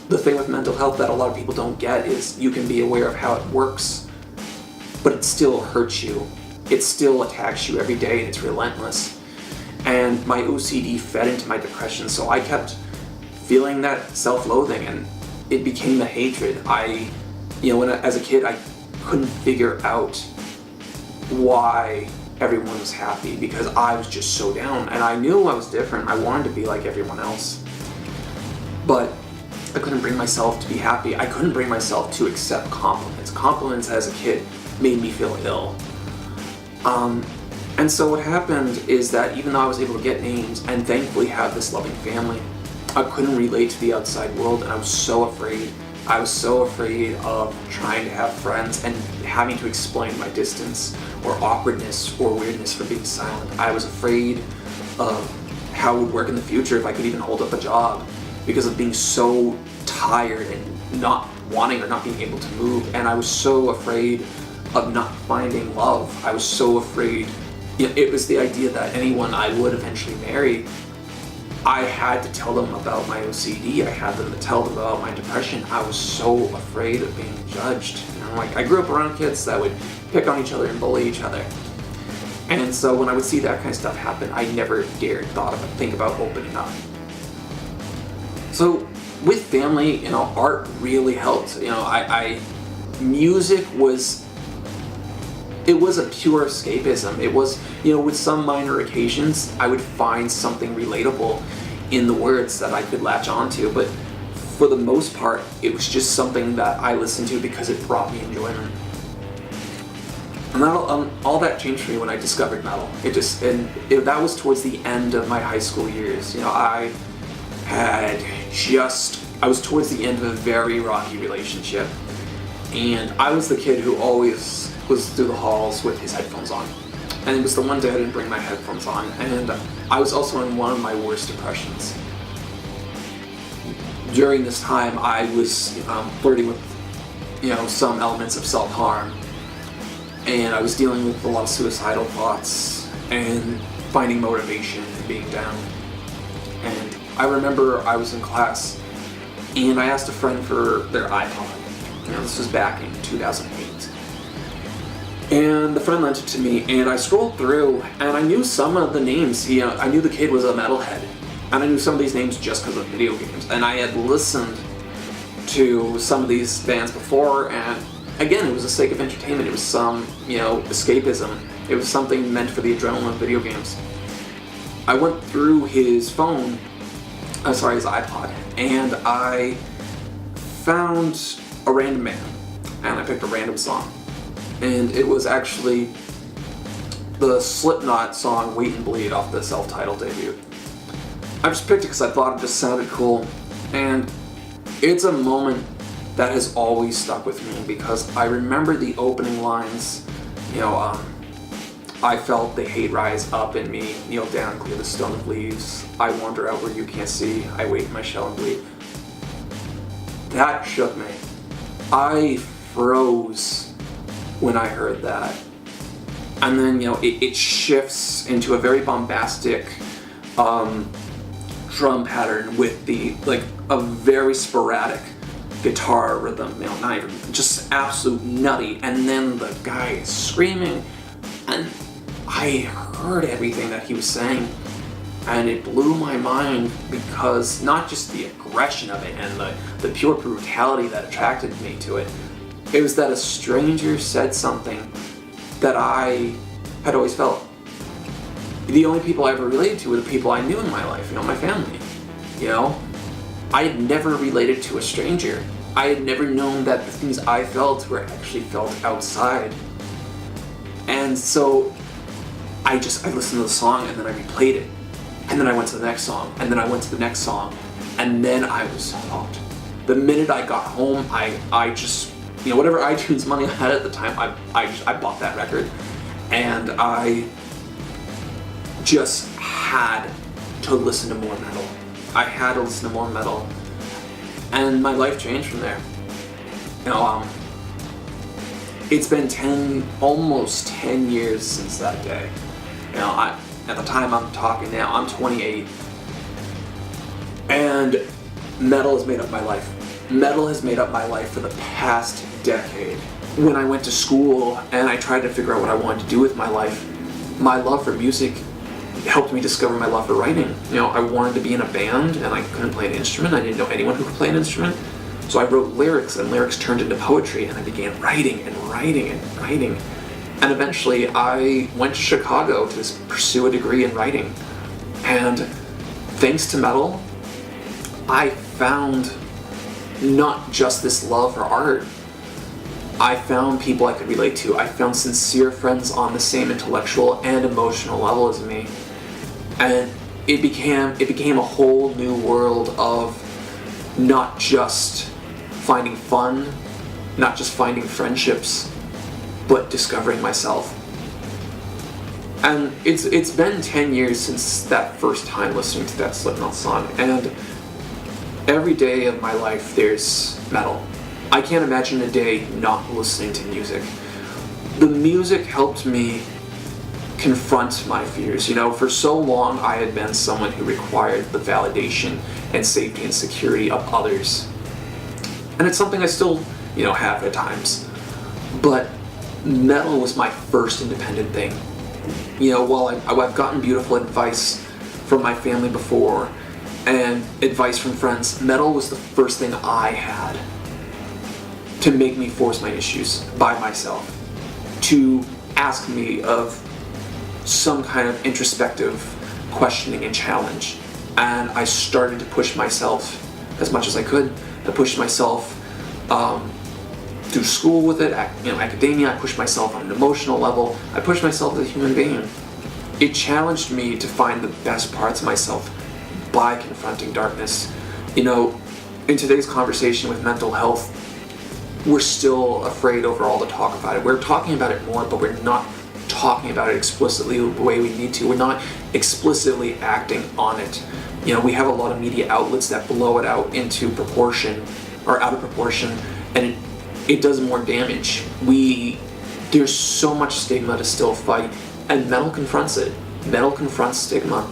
the thing with mental health that a lot of people don't get is you can be aware of how it works, but it still hurts you. It still attacks you every day, and it's relentless. And my OCD fed into my depression, so I kept feeling that self-loathing, and it became a hatred. As a kid, I couldn't figure out why everyone was happy, because I was just so down, and I knew I was different. I wanted to be like everyone else, but I couldn't bring myself to be happy. I couldn't bring myself to accept compliments. Compliments as a kid made me feel ill. And so what happened is that even though I was able to get names and thankfully have this loving family, I couldn't relate to the outside world, and I was so afraid. I was so afraid of trying to have friends and having to explain my distance or awkwardness or weirdness for being silent. I was afraid of how it would work in the future if I could even hold up a job, because of being so tired and not wanting or not being able to move. And I was so afraid of not finding love. I was so afraid. It was the idea that anyone I would eventually marry, I had to tell them about my OCD. I had to tell them about my depression. I was so afraid of being judged. I grew up around kids that would pick on each other and bully each other. And so when I would see that kind of stuff happen, I never dared think about opening up. So with family, art really helped. Music was a pure escapism. It was, with some minor occasions, I would find something relatable in the words that I could latch onto, but for the most part, it was just something that I listened to because it brought me enjoyment. And all that changed for me when I discovered metal. That was towards the end of my high school years. I was towards the end of a very rocky relationship, and I was the kid who always was through the halls with his headphones on. And it was the one day I didn't bring my headphones on, and I was also in one of my worst depressions. During this time, I was flirting with, some elements of self-harm, and I was dealing with a lot of suicidal thoughts and finding motivation and being down. And I remember I was in class, and I asked a friend for their iPod. This was back in 2008. And the friend lent it to me, and I scrolled through, and I knew some of the names. I knew the kid was a metalhead, and I knew some of these names just because of video games. And I had listened to some of these bands before, and again, it was the sake of entertainment. It was some, escapism. It was something meant for the adrenaline of video games. I went through his phone, his iPod, and I found a random band, and I picked a random song. And it was actually the Slipknot song Wait and Bleed off the self-titled debut. I just picked it because I thought it just sounded cool, and it's a moment that has always stuck with me because I remember the opening lines, I felt the hate rise up in me, kneel down, clear the stone of leaves, I wander out where you can't see, I wait in my shell and bleed. That shook me. I froze when I heard that. And then, it shifts into a very bombastic drum pattern with a very sporadic guitar rhythm, not even, just absolute nutty. And then the guy is screaming, and I heard everything that he was saying, and it blew my mind because not just the aggression of it and the pure brutality that attracted me to it, it was that a stranger said something that I had always felt. The only people I ever related to were the people I knew in my life, my family. I had never related to a stranger. I had never known that the things I felt were actually felt outside. And so I listened to the song, and then I replayed it. And then I went to the next song, and then I went to the next song, and then I was hooked. The minute I got home, I just, whatever iTunes money I had at the time, I bought that record, and I just had to listen to more metal. I had to listen to more metal, and my life changed from there. You know, it's been almost 10 years since that day. You know, at the time I'm talking now, I'm 28, and metal has made up my life. Metal has made up my life for the past decade. When I went to school and I tried to figure out what I wanted to do with my life, my love for music helped me discover my love for writing. You know, I wanted to be in a band and I couldn't play an instrument. I didn't know anyone who could play an instrument. So I wrote lyrics, and lyrics turned into poetry, and I began writing and writing and writing. And eventually I went to Chicago to pursue a degree in writing. And thanks to metal, I found not just this love for art. I found people I could relate to. I found sincere friends on the same intellectual and emotional level as me. And it became a whole new world of not just finding fun, not just finding friendships, but discovering myself. And it's been 10 years since that first time listening to that Slipknot song, and every day of my life there's metal. I can't imagine a day not listening to music. The music helped me confront my fears. You know, for so long I had been someone who required the validation and safety and security of others. And it's something I still, you know, have at times. But metal was my first independent thing. You know, while I've gotten beautiful advice from my family before and advice from friends, metal was the first thing I had to make me force my issues by myself, to ask me of some kind of introspective questioning and challenge. And I started to push myself as much as I could. I pushed myself through school with it, you know, academia. I pushed myself on an emotional level. I pushed myself as a human being. It challenged me to find the best parts of myself by confronting darkness. You know, in today's conversation with mental health, we're still afraid overall to talk about it. We're talking about it more, but we're not talking about it explicitly the way we need to. We're not explicitly acting on it. You know, we have a lot of media outlets that blow it out into proportion, or out of proportion, and it does more damage. There's so much stigma to still fight, and metal confronts it. Metal confronts stigma.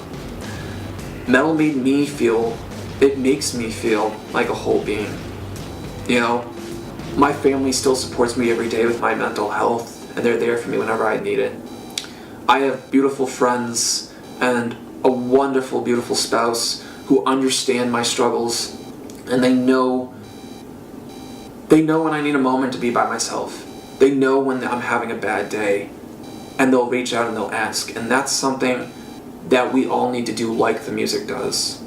Metal made me feel, it makes me feel like a whole being. You know, my family still supports me every day with my mental health, and they're there for me whenever I need it. I have beautiful friends and a wonderful, beautiful spouse who understand my struggles, and they know when I need a moment to be by myself. They know when I'm having a bad day, and they'll reach out and they'll ask, and that's something that we all need to do like the music does.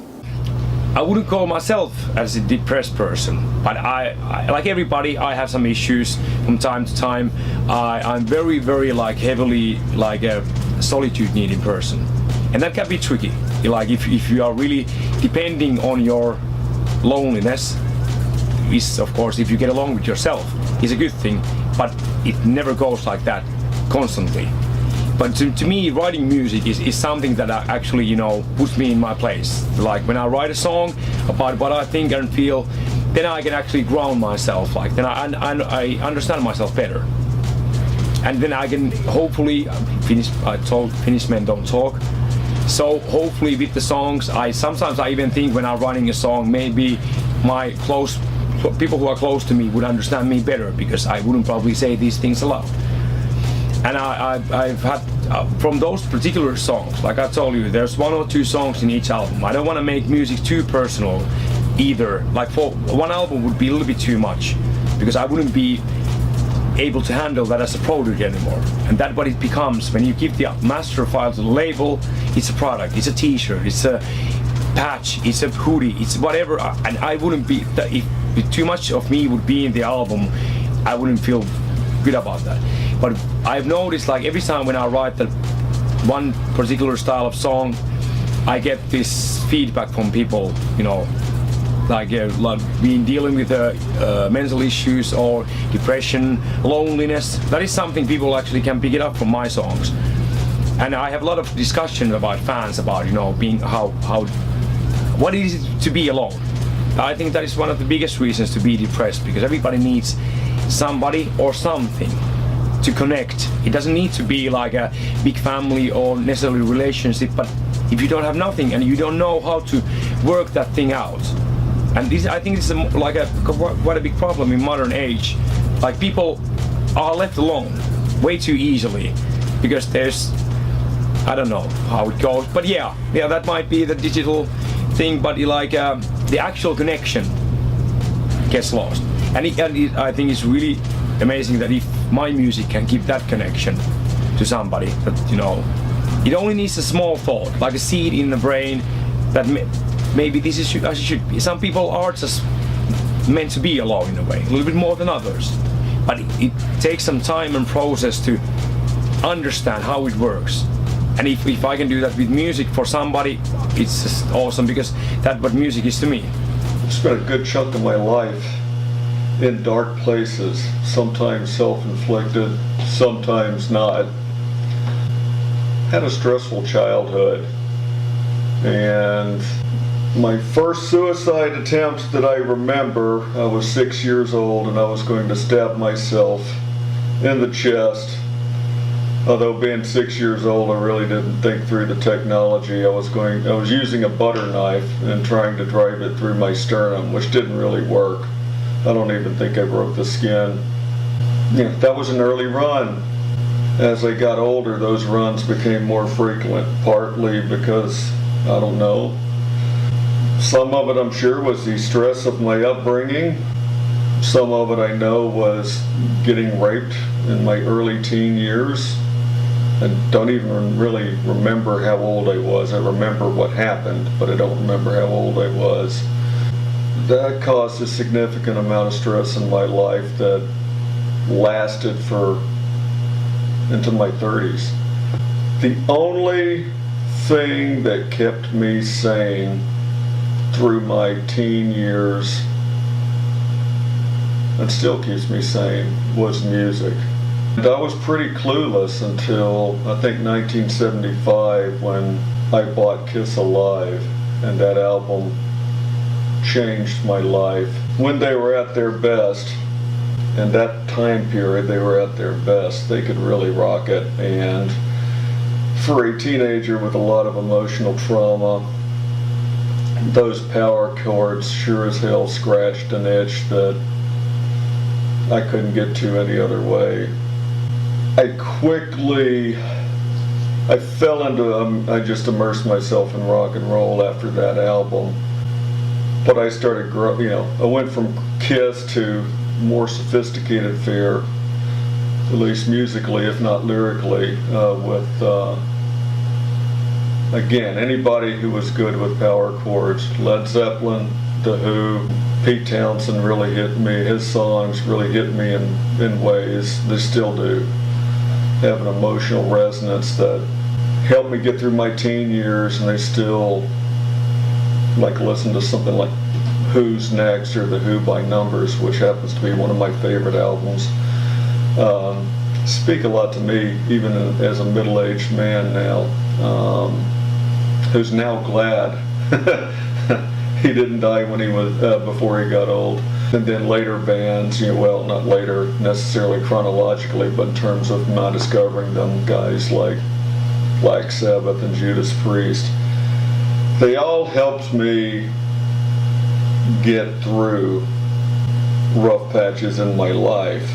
I wouldn't call myself as a depressed person, but I like everybody, I have some issues from time to time. I'm very, very heavily a solitude needing person, and that can be tricky. Like if you are really depending on your loneliness, is of course if you get along with yourself is a good thing, but it never goes like that constantly. But to me, writing music is something that actually, you know, puts me in my place. Like when I write a song about what I think and feel, then I can actually ground myself. Like then I understand myself better, and then I can hopefully Finnish men don't talk. So hopefully with the songs, sometimes I even think when I'm writing a song, maybe my people who are close to me would understand me better because I wouldn't probably say these things aloud. And I've had, from those particular songs, like I told you, there's 1 or 2 songs in each album. I don't want to make music too personal either. Like for one album would be a little bit too much, because I wouldn't be able to handle that as a product anymore. And that's what it becomes when you give the master file to the label. It's a product, it's a t-shirt, it's a patch, it's a hoodie, it's whatever. And I wouldn't be, if too much of me would be in the album, I wouldn't feel good about that. But I've noticed, like every time when I write that one particular style of song, I get this feedback from people, you know, like being dealing with mental issues or depression, loneliness. That is something people actually can pick it up from my songs. And I have a lot of discussion about fans about, you know, being what is it to be alone. I think that is one of the biggest reasons to be depressed, because everybody needs somebody or something to connect. It doesn't need to be like a big family or necessarily relationship, but if you don't have nothing and you don't know how to work that thing out, and this, I think this is quite a big problem in modern age. Like, people are left alone way too easily because there's, I don't know how it goes, but yeah, that might be the digital thing, but like the actual connection gets lost. And I think it's really amazing that if my music can give that connection to somebody, that, you know, it only needs a small thought, like a seed in the brain, that maybe this is as it should be. Some people are just meant to be alone in a way, a little bit more than others. But it takes some time and process to understand how it works. And if I can do that with music for somebody, it's just awesome, because that's what music is to me. I spent a good chunk of my life in dark places, sometimes self-inflicted, sometimes not. Had a stressful childhood, and my first suicide attempt that I remember, I was 6 years old and I was going to stab myself in the chest. Although being 6 years old, I really didn't think through the technology. I was using a butter knife and trying to drive it through my sternum, which didn't really work. I don't even think I broke the skin. Yeah, that was an early run. As I got older, those runs became more frequent, partly because, I don't know, some of it I'm sure was the stress of my upbringing. Some of it I know was getting raped in my early teen years. I don't even really remember how old I was. I remember what happened, but I don't remember how old I was. That caused a significant amount of stress in my life that lasted into my 30s. The only thing that kept me sane through my teen years, and still keeps me sane, was music. And I was pretty clueless until I think 1975, when I bought Kiss Alive, and that album changed my life. When they were at their best, in that time period they were at their best, they could really rock it. And for a teenager with a lot of emotional trauma, those power chords sure as hell scratched an itch that I couldn't get to any other way. I fell into, I just immersed myself in rock and roll after that album. But I started I went from Kiss to more sophisticated Fear, at least musically, if not lyrically, with, again, anybody who was good with power chords. Led Zeppelin, The Who, Pete Townsend really hit me. His songs really hit me in ways they still do. Have an emotional resonance that helped me get through my teen years, and they still listen to something like Who's Next or The Who by Numbers, which happens to be one of my favorite albums. Speak a lot to me, even as a middle-aged man now, who's now glad he didn't die when he was before he got old. And then later bands, well, not later necessarily chronologically, but in terms of not discovering them, guys like Black Sabbath and Judas Priest, they all helped me get through rough patches in my life.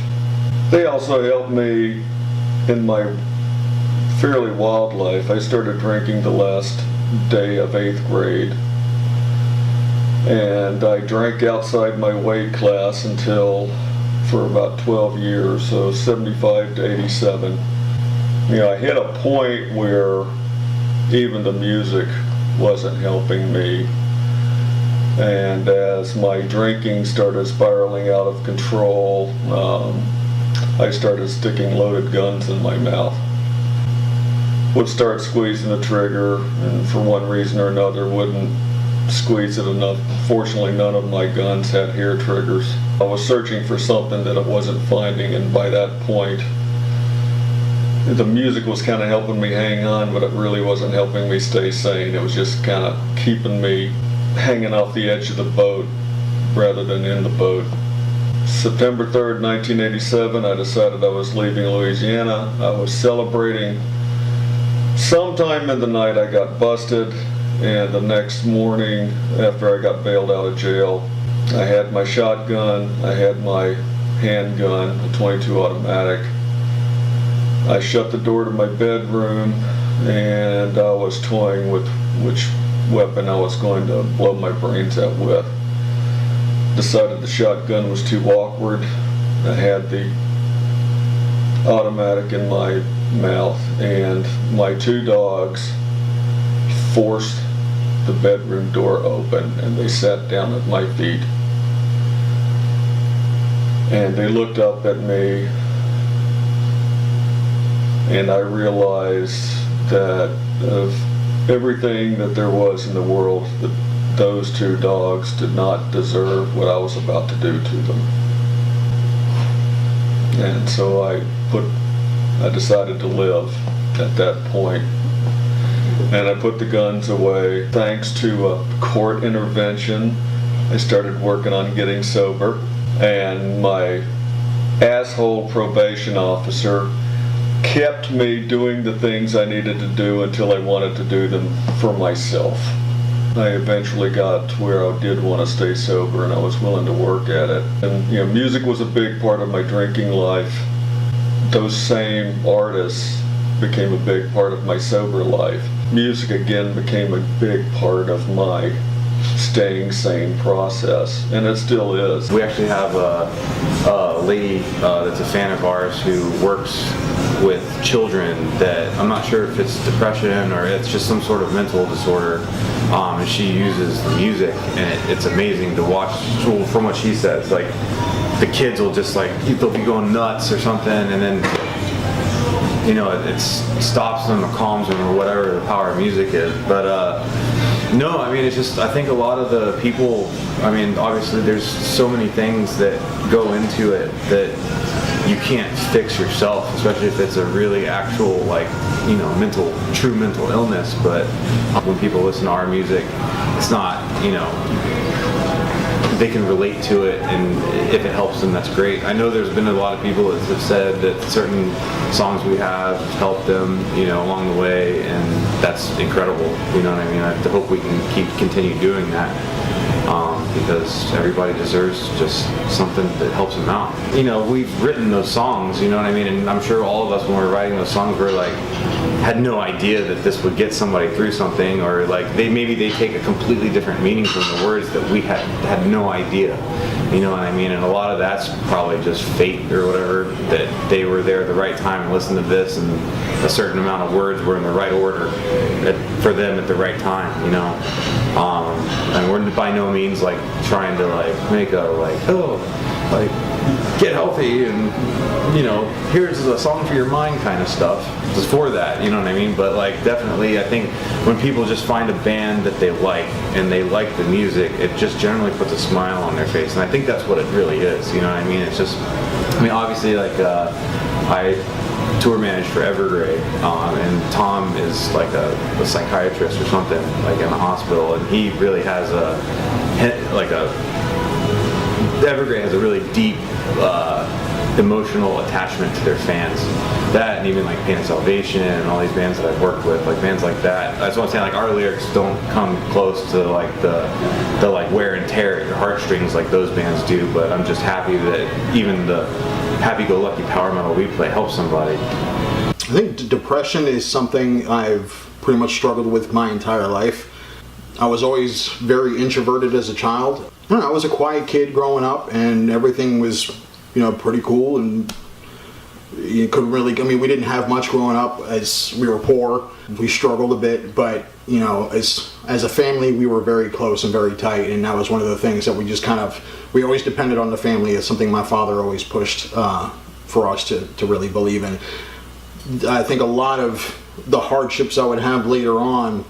They also helped me in my fairly wild life. I started drinking the last day of 8th grade, and I drank outside my weight class for about 12 years, so 75 to 87. I hit a point where even the music wasn't helping me. And as my drinking started spiraling out of control, I started sticking loaded guns in my mouth. Would start squeezing the trigger, and for one reason or another wouldn't squeeze it enough. Fortunately, none of my guns had hair triggers. I was searching for something that I wasn't finding, and by that point, the music was kind of helping me hang on, but it really wasn't helping me stay sane. It was just kind of keeping me hanging off the edge of the boat rather than in the boat. September 3rd, 1987, I decided I was leaving Louisiana. I was celebrating. Sometime in the night I got busted, and the next morning after I got bailed out of jail, I had my shotgun, I had my handgun, a .22 automatic. I shut the door to my bedroom, and I was toying with which weapon I was going to blow my brains out with. Decided the shotgun was too awkward. I had the automatic in my mouth, and my two dogs forced the bedroom door open, and they sat down at my feet. And they looked up at me, and I realized that of everything that there was in the world, that those two dogs did not deserve what I was about to do to them. And so I decided to live at that point. And I put the guns away. Thanks to a court intervention, I started working on getting sober. And my asshole probation officer kept me doing the things I needed to do until I wanted to do them for myself. I eventually got to where I did want to stay sober, and I was willing to work at it. And music was a big part of my drinking life. Those same artists became a big part of my sober life. Music again became a big part of my staying sane process, and it still is. We actually have a lady that's a fan of ours who works with children that, I'm not sure if it's depression or it's just some sort of mental disorder, and she uses the music, and it's amazing to watch. From what she says, like the kids will just they'll be going nuts or something, and then it stops them or calms them or whatever the power of music is. But no, I mean, it's just, I think a lot of the people, I mean, obviously there's so many things that go into it that you can't fix yourself, especially if it's a really actual, true mental illness. But when people listen to our music, it's not, they can relate to it, and if it helps them, that's great. I know there's been a lot of people that have said that certain songs we have helped them, along the way, and that's incredible. You know what I mean? I hope we can continue doing that, because everybody deserves just something that helps them out. We've written those songs, you know what I mean? And I'm sure all of us, when we were writing those songs, were had no idea that this would get somebody through something, or maybe they take a completely different meaning from the words that we had no idea. You know what I mean? And a lot of that's probably just fate or whatever, that they were there at the right time and listened to this, and a certain amount of words were in the right order for them at the right time, and we're by no means trying to make a get healthy and here's a song for your mind kind of stuff. It's for that, you know what I mean? But definitely, I think when people just find a band that they like and they like the music, it just generally puts a smile on their face, and I think that's what it really is. You know what I mean? It's just, obviously I tour managed for Evergrey, and Tom is a psychiatrist or something, in the hospital, and he really has Evergrey has a really deep emotional attachment to their fans. That, and even Pain and Salvation and all these bands that I've worked with, bands like that. That's what I'm saying. Our lyrics don't come close to the wear and tear at your heartstrings like those bands do. But I'm just happy that even the happy-go-lucky power metal we play helps somebody. I think depression is something I've pretty much struggled with my entire life. I was always very introverted as a child. I was a quiet kid growing up, and everything was, pretty cool, and you couldn't really, we didn't have much growing up, as we were poor. We struggled a bit, but, as a family, we were very close and very tight, and that was one of the things that we just we always depended on the family. It's something my father always pushed for us to really believe in. I think a lot of the hardships I would have later on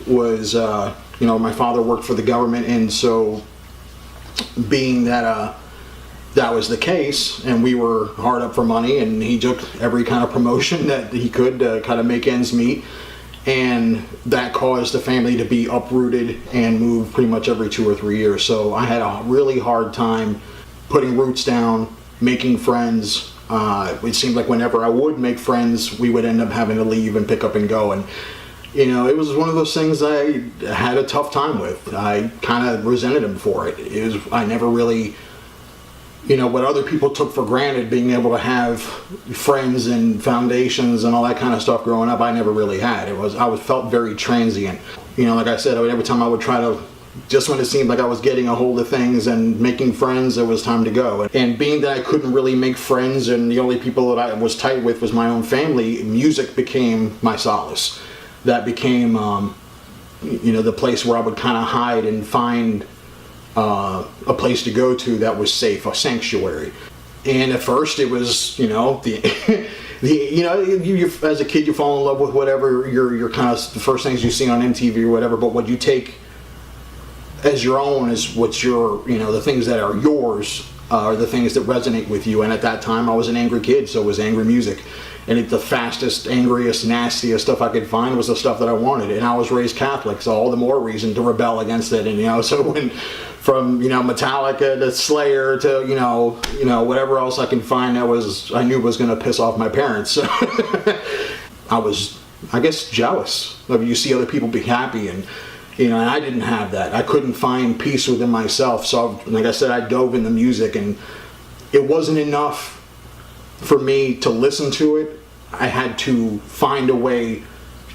was, my father worked for the government, and so being that that was the case, and we were hard up for money, and he took every kind of promotion that he could to kind of make ends meet, and that caused the family to be uprooted and move pretty much every 2 or 3 years. So I had a really hard time putting roots down, making friends. It seemed like whenever I would make friends, we would end up having to leave and pick up and go, and you know, it was one of those things I had a tough time with. I kind of resented him for it. I never really, you know, what other people took for granted, being able to have friends and foundations and all that kind of stuff growing up, I never really had. I felt very transient. You know, like I said, every time I would try to, just when it seemed like I was getting a hold of things and making friends, it was time to go. And being that I couldn't really make friends and the only people that I was tight with was my own family, music became my solace. That became, you know, the place where I would kind of hide and find a place to go to that was safe, a sanctuary. And at first it was, you know, you know, you as a kid you fall in love with whatever your kind of the first things you see on MTV or whatever, but what you take as your own is what's your, you know, the things that are yours are the things that resonate with you. And at that time I was an angry kid, so it was angry music. And the fastest, angriest, nastiest stuff I could find was the stuff that I wanted. And I was raised Catholic, so all the more reason to rebel against it. And you know, so when from, you know, Metallica to Slayer to you know whatever else I can find that I knew was going to piss off my parents. So I was, I guess, jealous of you see other people be happy, and you know, and I didn't have that. I couldn't find peace within myself. So like I said, I dove into music, and it wasn't enough for me to listen to it. I had to find a way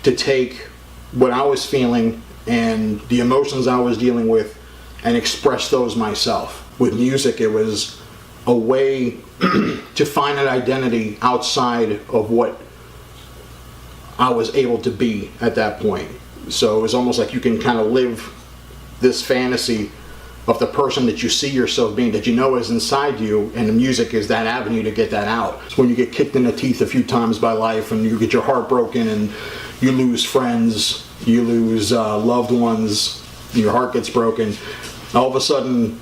to take what I was feeling and the emotions I was dealing with and express those myself. With music, it was a way to find an identity outside of what I was able to be at that point. So it was almost like you can kind of live this fantasy of the person that you see yourself being, that you know is inside you, and the music is that avenue to get that out. It's when you get kicked in the teeth a few times by life and you get your heart broken and you lose friends, you lose loved ones, your heart gets broken. All of a sudden,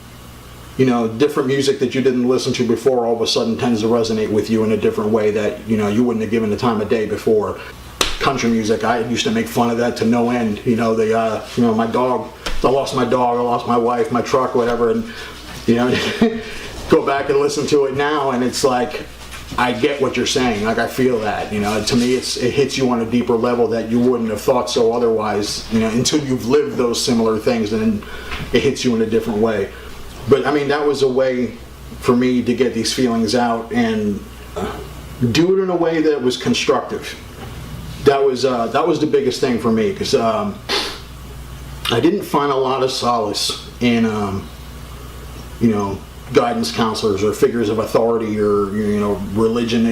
you know, different music that you didn't listen to before all of a sudden tends to resonate with you in a different way that, you know, you wouldn't have given the time of day before. Country music, I used to make fun of that to no end. You know, you know, my dog, I lost my dog, I lost my wife, my truck, whatever, and you know, go back and listen to it now, and it's like, I get what you're saying. Like, I feel that. You know, to me, it hits you on a deeper level that you wouldn't have thought so otherwise. You know, until you've lived those similar things, and then it hits you in a different way. But I mean, that was a way for me to get these feelings out and do it in a way that was constructive. That was the biggest thing for me, because I didn't find a lot of solace in you know, guidance counselors or figures of authority or, you know, religion.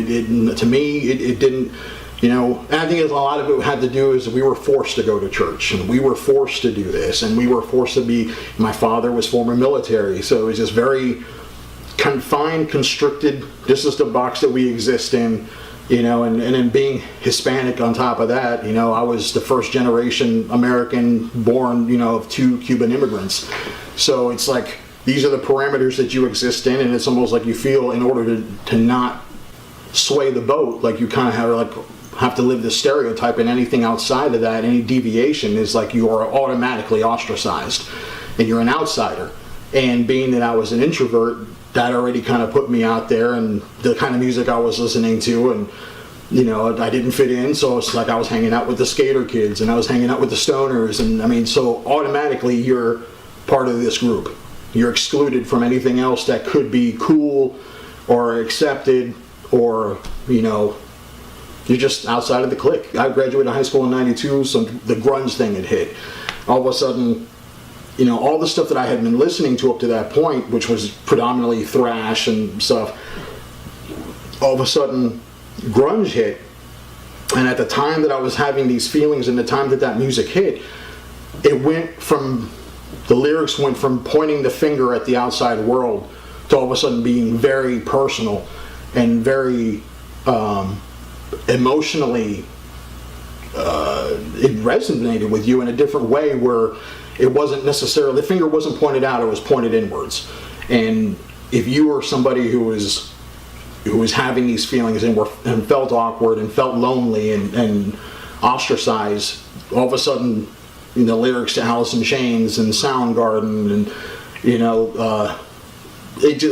To me, it didn't, you know, and I think a lot of it had to do is we were forced to go to church, and we were forced to do this, and we were forced to be, my father was former military, so it was just very confined, constricted. This is the box that we exist in. You know, and then being Hispanic on top of that, you know, I was the first generation American born, you know, of 2 Cuban immigrants. So it's like, these are the parameters that you exist in, and it's almost like you feel, in order to not sway the boat, like you kind of have to live this stereotype, and anything outside of that, any deviation is like you are automatically ostracized, and you're an outsider. And being that I was an introvert, that already kind of put me out there, and the kind of music I was listening to, and you know, I didn't fit in, so it's like I was hanging out with the skater kids, and I was hanging out with the stoners, and I mean, so automatically you're part of this group. You're excluded from anything else that could be cool or accepted, or, you know, you're just outside of the clique. I graduated high school in '92, so the grunge thing had hit. All of a sudden, you know, all the stuff that I had been listening to up to that point, which was predominantly thrash and stuff, all of a sudden grunge hit. And at the time that I was having these feelings, and the time that that music hit, the lyrics went from pointing the finger at the outside world to all of a sudden being very personal and very emotionally, it resonated with you in a different way, where it wasn't necessarily, the finger wasn't pointed out, it was pointed inwards. And if you were somebody who was having these feelings and felt awkward and felt lonely and ostracized, all of a sudden, the lyrics to Alice in Chains and Soundgarden and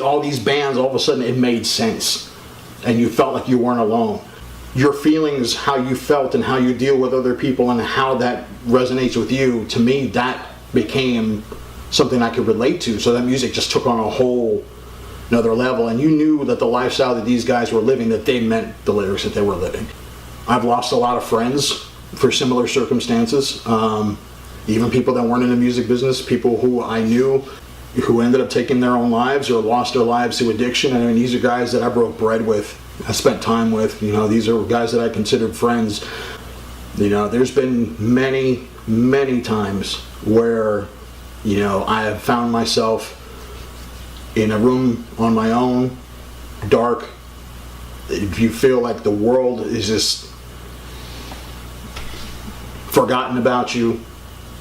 all these bands, all of a sudden it made sense, and you felt like you weren't alone. Your feelings, how you felt and how you deal with other people and how that resonates with you, to me that became something I could relate to. So that music just took on a whole another level, and you knew that the lifestyle that these guys were living, that they meant the lyrics that they were living. I've lost a lot of friends for similar circumstances, even people that weren't in the music business, people who I knew who ended up taking their own lives or lost their lives to addiction. I mean, these are guys that I broke bread with, I spent time with, these are guys that I considered friends. There's been many, many times where, I have found myself in a room on my own, dark. If you feel like the world is just forgotten about you,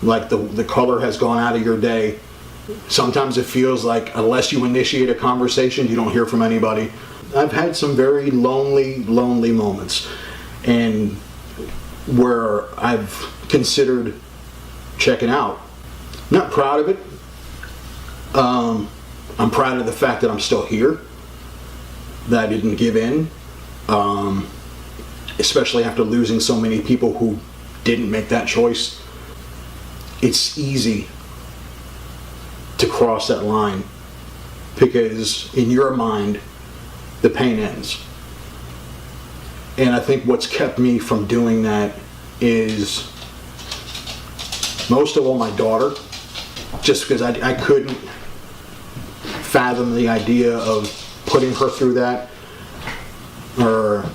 like the color has gone out of your day. Sometimes it feels like unless you initiate a conversation, you don't hear from anybody. I've had some very lonely moments, and where I've considered checking out. Not proud of it. I'm proud of the fact that I'm still here, that I didn't give in, especially after losing so many people who didn't make that choice. It's easy to cross that line because in your mind, the pain ends. And I think what's kept me from doing that is most of all my daughter, just because I couldn't fathom the idea of putting her through that or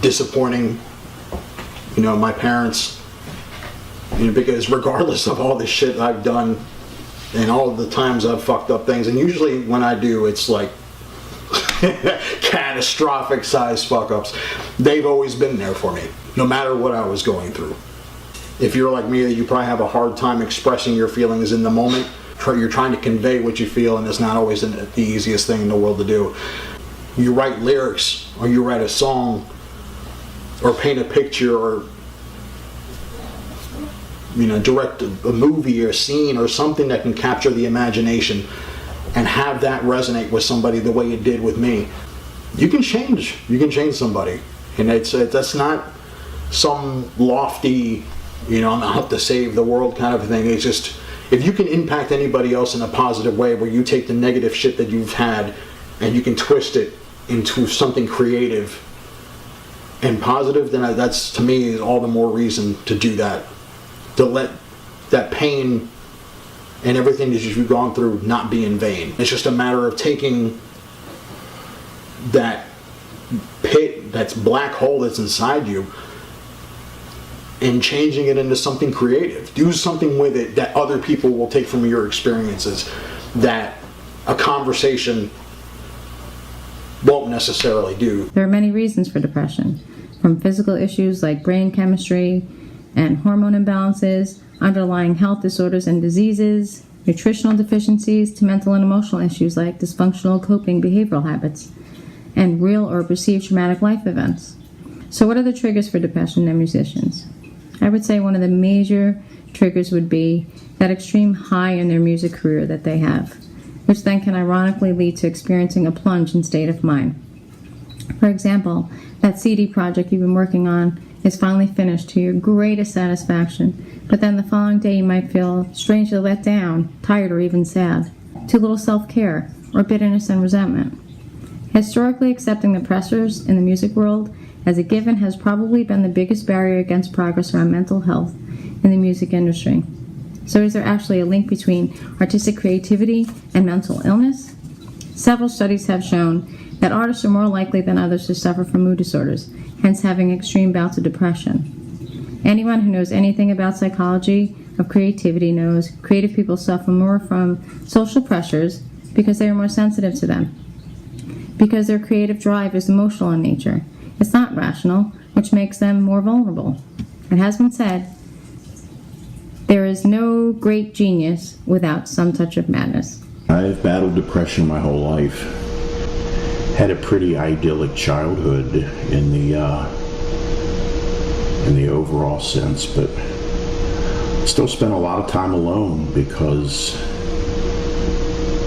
disappointing, my parents, because regardless of all the shit I've done and all of the times I've fucked up things, and usually when I do, it's like catastrophic size fuck ups, they've always been there for me, no matter what I was going through. If you're like me, you probably have a hard time expressing your feelings in the moment. You're trying to convey what you feel, and it's not always the easiest thing in the world to do. You write lyrics, or you write a song, or paint a picture, or direct a movie or a scene or something that can capture the imagination and have that resonate with somebody the way it did with me. You can change somebody, and that's not some lofty, I'm out to save the world kind of thing. It's just, if you can impact anybody else in a positive way, where you take the negative shit that you've had and you can twist it into something creative and positive, then that's, to me, is all the more reason to do that. To let that pain and everything that you've gone through not be in vain. It's just a matter of taking that pit, that black hole that's inside you, and changing it into something creative. Do something with it that other people will take from your experiences, that a conversation won't necessarily do. There are many reasons for depression, from physical issues like brain chemistry and hormone imbalances, underlying health disorders and diseases, nutritional deficiencies, to mental and emotional issues like dysfunctional coping behavioral habits, and real or perceived traumatic life events. So what are the triggers for depression in musicians? I would say one of the major triggers would be that extreme high in their music career that they have, which then can ironically lead to experiencing a plunge in state of mind. For example, that CD project you've been working on is finally finished to your greatest satisfaction, but then the following day you might feel strangely let down, tired, or even sad. Too little self-care, or bitterness and resentment. Historically, accepting the pressures in the music world as a given has probably been the biggest barrier against progress around mental health in the music industry. So is there actually a link between artistic creativity and mental illness? Several studies have shown that artists are more likely than others to suffer from mood disorders, hence having extreme bouts of depression. Anyone who knows anything about psychology of creativity knows creative people suffer more from social pressures because they are more sensitive to them. Because their creative drive is emotional in nature. It's not rational, which makes them more vulnerable. It has been said, there is no great genius without some touch of madness. I've battled depression my whole life. Had a pretty idyllic childhood in the overall sense, but still spent a lot of time alone because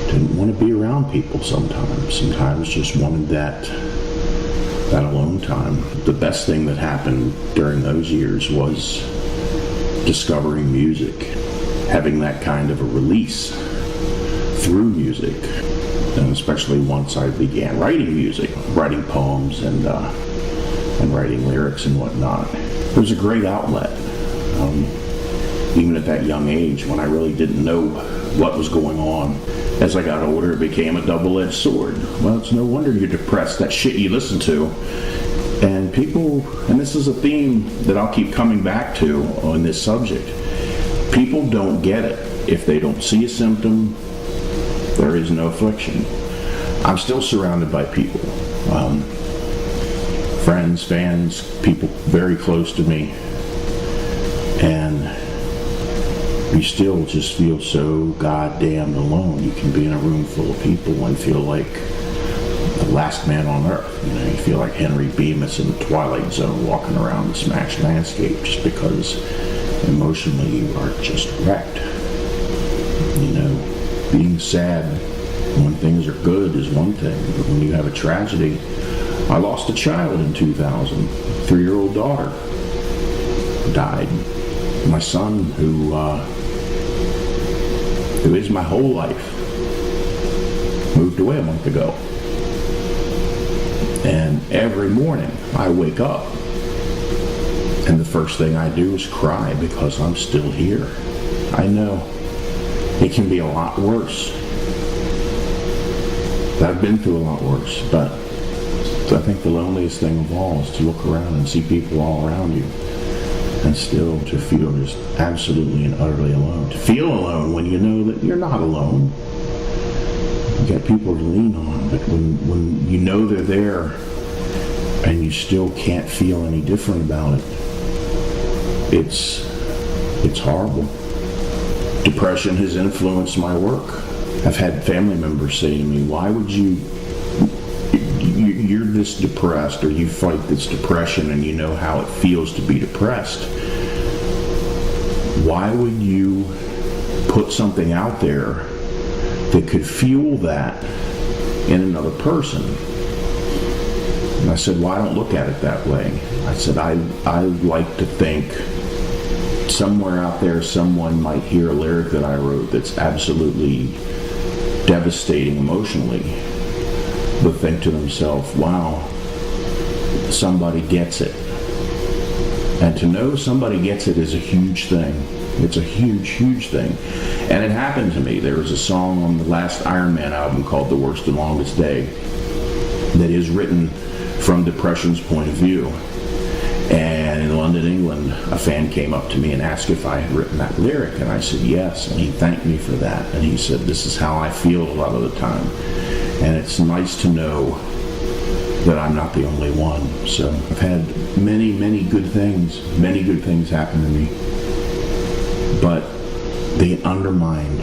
didn't want to be around people sometimes. Sometimes just wanted that alone time. The best thing that happened during those years was discovering music, having that kind of a release through music, and especially once I began writing music, writing poems and writing lyrics and whatnot. It was a great outlet. Even at that young age when I really didn't know what was going on. As I got older, it became a double-edged sword. Well, it's no wonder you're depressed, that shit you listen to. And people, and this is a theme that I'll keep coming back to on this subject, people don't get it. If they don't see a symptom, there is no affliction. I'm still surrounded by people. Friends, fans, people very close to me. And you still just feel so goddamn alone. You can be in a room full of people and feel like the last man on earth. You know, you feel like Henry Bemis in the Twilight Zone walking around the smashed landscape just because emotionally you are just wrecked. You know, being sad when things are good is one thing, but when you have a tragedy, I lost a child in 2000, 3-year-old daughter died. My son, who is my whole life, moved away a month ago. And every morning I wake up and the first thing I do is cry because I'm still here. I know it can be a lot worse. I've been through a lot worse, but I think the loneliest thing of all is to look around and see people all around you and still to feel just absolutely and utterly alone. To feel alone when you know that you're not alone. You got people to lean on, but when you know they're there and you still can't feel any different about it, it's horrible. Depression has influenced my work. I've had family members say to me, why would you're this depressed, or you fight this depression and you know how it feels to be depressed. Why would you put something out there that could fuel that in another person? And I said, well, I don't look at it that way. I said, I like to think somewhere out there someone might hear a lyric that I wrote that's absolutely devastating emotionally, but think to themselves, wow, somebody gets it. And to know somebody gets it is a huge thing. It's a huge, huge thing. And it happened to me. There was a song on the last Iron Man album called The Worst and Longest Day that is written from depression's point of view. And in London, England, a fan came up to me and asked if I had written that lyric, and I said yes, and he thanked me for that. And he said, this is how I feel a lot of the time. And it's nice to know that I'm not the only one. So I've had many, many good things happen to me. But they undermined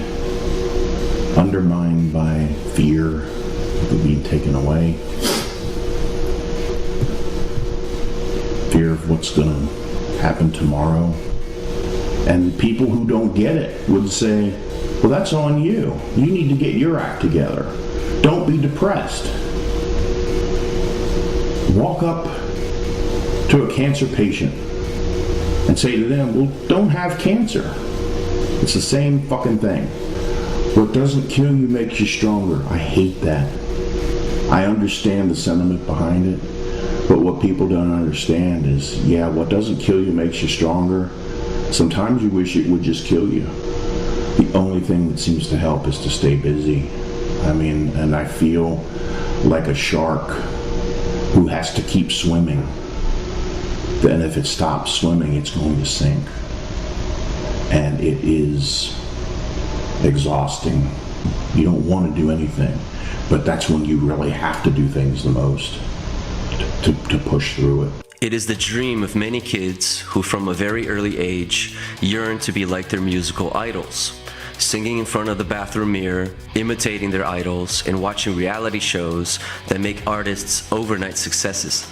by fear of being taken away, fear of what's going to happen tomorrow. And people who don't get it would say, well, that's on you. You need to get your act together. Don't be depressed. Walk up to a cancer patient and say to them, well, don't have cancer. It's the same fucking thing. What doesn't kill you makes you stronger. I hate that. I understand the sentiment behind it, but what people don't understand is, yeah, what doesn't kill you makes you stronger. Sometimes you wish it would just kill you. The only thing that seems to help is to stay busy. I mean, and I feel like a shark who has to keep swimming. Then if it stops swimming, it's going to sink. And it is exhausting. You don't want to do anything, but that's when you really have to do things the most to push through it. It is the dream of many kids who from a very early age yearn to be like their musical idols. singing in front of the bathroom mirror, imitating their idols, and watching reality shows that make artists overnight successes.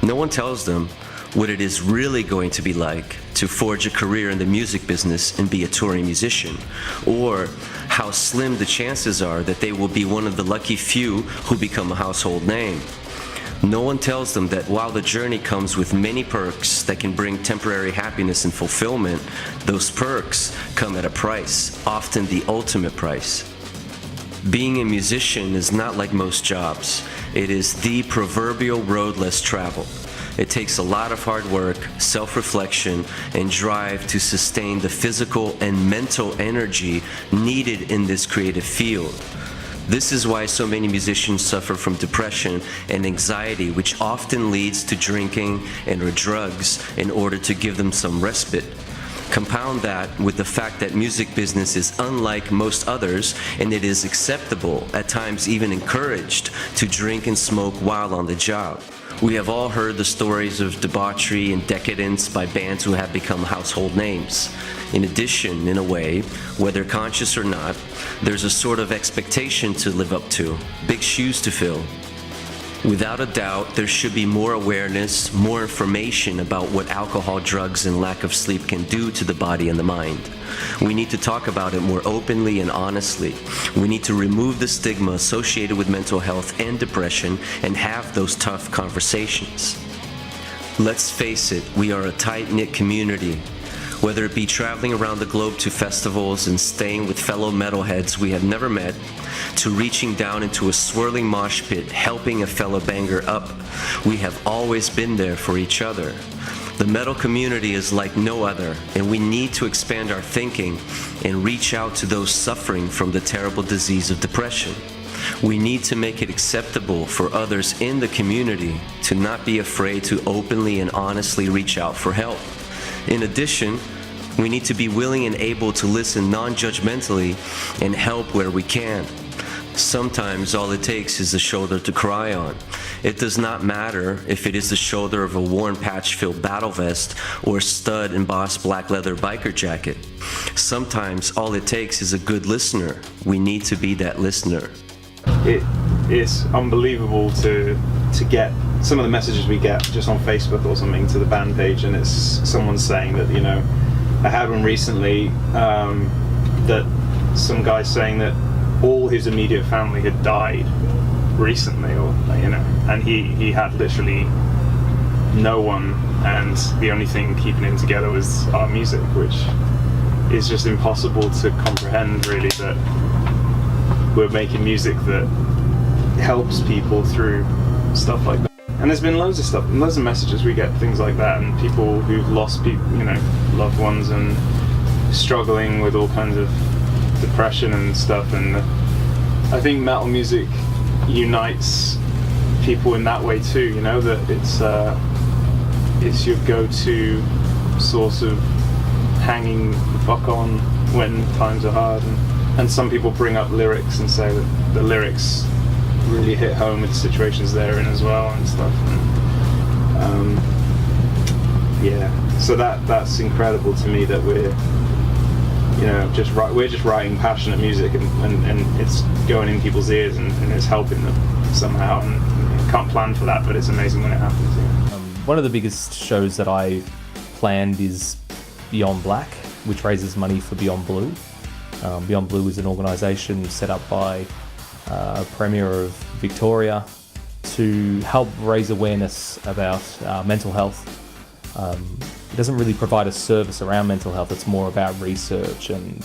No one tells them what it is really going to be like to forge a career in the music business and be a touring musician, or how slim the chances are that they will be one of the lucky few who become a household name. No one tells them that while the journey comes with many perks that can bring temporary happiness and fulfillment, those perks come at a price, often the ultimate price. Being a musician is not like most jobs. It is the proverbial road less traveled. It takes a lot of hard work, self-reflection, and drive to sustain the physical and mental energy needed in this creative field. This is why so many musicians suffer from depression and anxiety, which often leads to drinking and/or drugs in order to give them some respite. Compound that with the fact that music business is unlike most others, and it is acceptable, at times even encouraged, to drink and smoke while on the job. We have all heard the stories of debauchery and decadence by bands who have become household names. In addition, in a way, whether conscious or not, there's a sort of expectation to live up to, big shoes to fill. Without a doubt, there should be more awareness, more information about what alcohol, drugs, and lack of sleep can do to the body and the mind. We need to talk about it more openly and honestly. We need to remove the stigma associated with mental health and depression and have those tough conversations. Let's face it, we are a tight-knit community. Whether it be traveling around the globe to festivals and staying with fellow metalheads we have never met, to reaching down into a swirling mosh pit, helping a fellow banger up, we have always been there for each other. The metal community is like no other, and we need to expand our thinking and reach out to those suffering from the terrible disease of depression. We need to make it acceptable for others in the community to not be afraid to openly and honestly reach out for help. In addition, we need to be willing and able to listen non-judgmentally and help where we can. Sometimes all it takes is a shoulder to cry on. It does not matter if it is the shoulder of a worn patch-filled battle vest or a stud-embossed black leather biker jacket. Sometimes all it takes is a good listener. We need to be that listener. It's unbelievable to get some of the messages we get just on Facebook or something to the band page, and it's someone saying that, you know, I had one recently that some guy saying that all his immediate family had died recently, or you know, and he had literally no one, and the only thing keeping him together was our music, which is just impossible to comprehend, really, that we're making music that helps people through stuff like that. And there's been loads of stuff, loads of messages we get, things like that, and people who've lost loved ones and struggling with all kinds of depression and stuff. And I think metal music unites people in that way too, you know, that it's your go-to source of hanging the fuck on when times are hard. And some people bring up lyrics and say that the lyrics really hit home with the situations they're in as well and stuff. And, so that's incredible to me that we're just writing passionate music and it's going in people's ears and it's helping them somehow. And you can't plan for that, but it's amazing when it happens. Yeah. One of the biggest shows that I planned is Beyond Black, which raises money for Beyond Blue. Beyond Blue is an organisation set up by Premier of Victoria to help raise awareness about mental health. It doesn't really provide a service around mental health, it's more about research and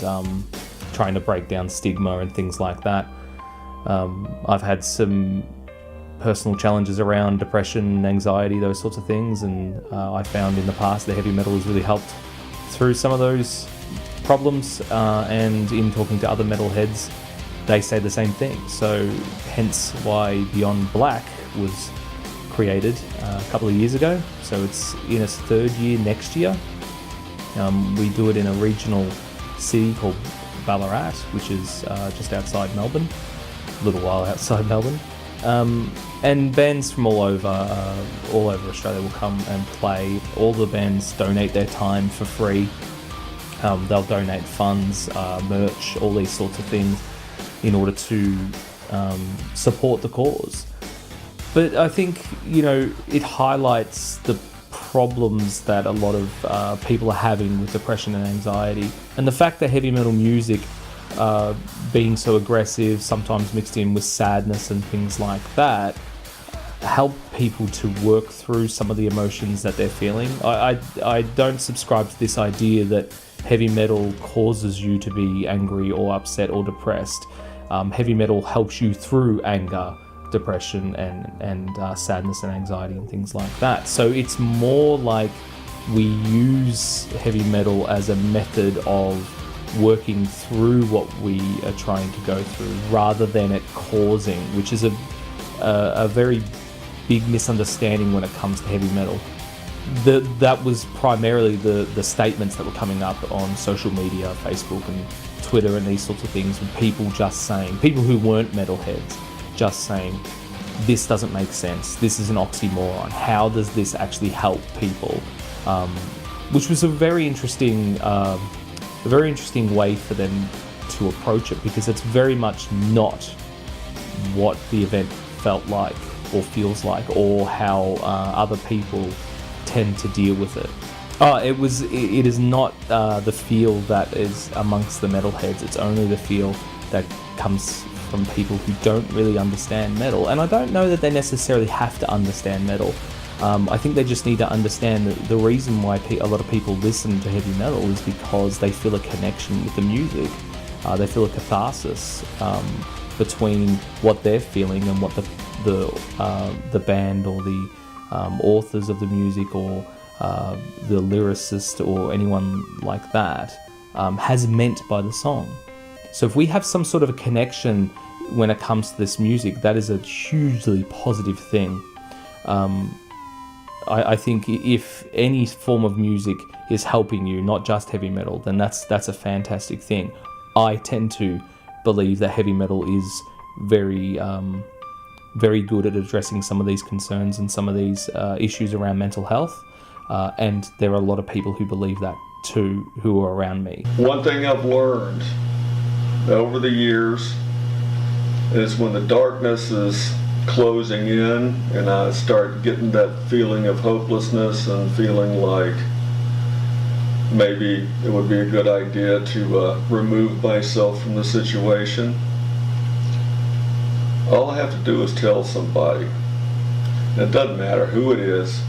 trying to break down stigma and things like that. I've had some personal challenges around depression, anxiety, those sorts of things, and I found in the past that heavy metal has really helped through some of those problems, and in talking to other metalheads, they say the same thing. So hence why Beyond Black was created a couple of years ago. So it's in its third year next year. We do it in a regional city called Ballarat, which is just outside Melbourne, a little while outside Melbourne. And bands from all over Australia will come and play. All the bands donate their time for free They'll donate funds, merch, all these sorts of things in order to support the cause. But I think, it highlights the problems that a lot of people are having with depression and anxiety. And the fact that heavy metal music, being so aggressive, sometimes mixed in with sadness and things like that, help people to work through some of the emotions that they're feeling. I don't subscribe to this idea that heavy metal causes you to be angry or upset or depressed. Heavy metal helps you through anger, depression, and sadness and anxiety and things like that. So it's more like we use heavy metal as a method of working through what we are trying to go through, rather than it causing, which is a very big misunderstanding when it comes to heavy metal. That was primarily the statements that were coming up on social media, Facebook and Twitter and these sorts of things, with people just saying, people who weren't metalheads, just saying, this doesn't make sense, this is an oxymoron, how does this actually help people? Which was a very interesting way for them to approach it, because it's very much not what the event felt like or feels like, or how other people tend to deal with it. It is not the feel that is amongst the metalheads. It's only the feel that comes from people who don't really understand metal. And I don't know that they necessarily have to understand metal. I think they just need to understand that the reason why a lot of people listen to heavy metal is because they feel a connection with the music. They feel a catharsis between what they're feeling and what the band or the authors of the music or the lyricist or anyone like that has meant by the song. So if we have some sort of a connection when it comes to this music, that is a hugely positive thing. I think if any form of music is helping you, not just heavy metal, then that's a fantastic thing. I tend to believe that heavy metal is very good at addressing some of these concerns and some of these issues around mental health. And there are a lot of people who believe that too, who are around me. One thing I've learned over the years is when the darkness is closing in and I start getting that feeling of hopelessness and feeling like maybe it would be a good idea to remove myself from the situation, all I have to do is tell somebody. And it doesn't matter who it is.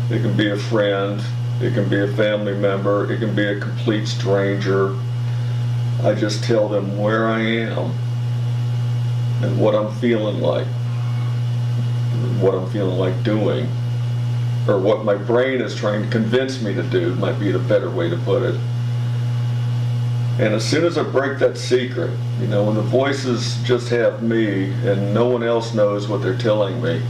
It can be a friend, it can be a family member, it can be a complete stranger. I just tell them where I am and what I'm feeling like doing, or what my brain is trying to convince me to do, might be the better way to put it. And as soon as I break that secret, when the voices just have me and no one else knows what they're telling me,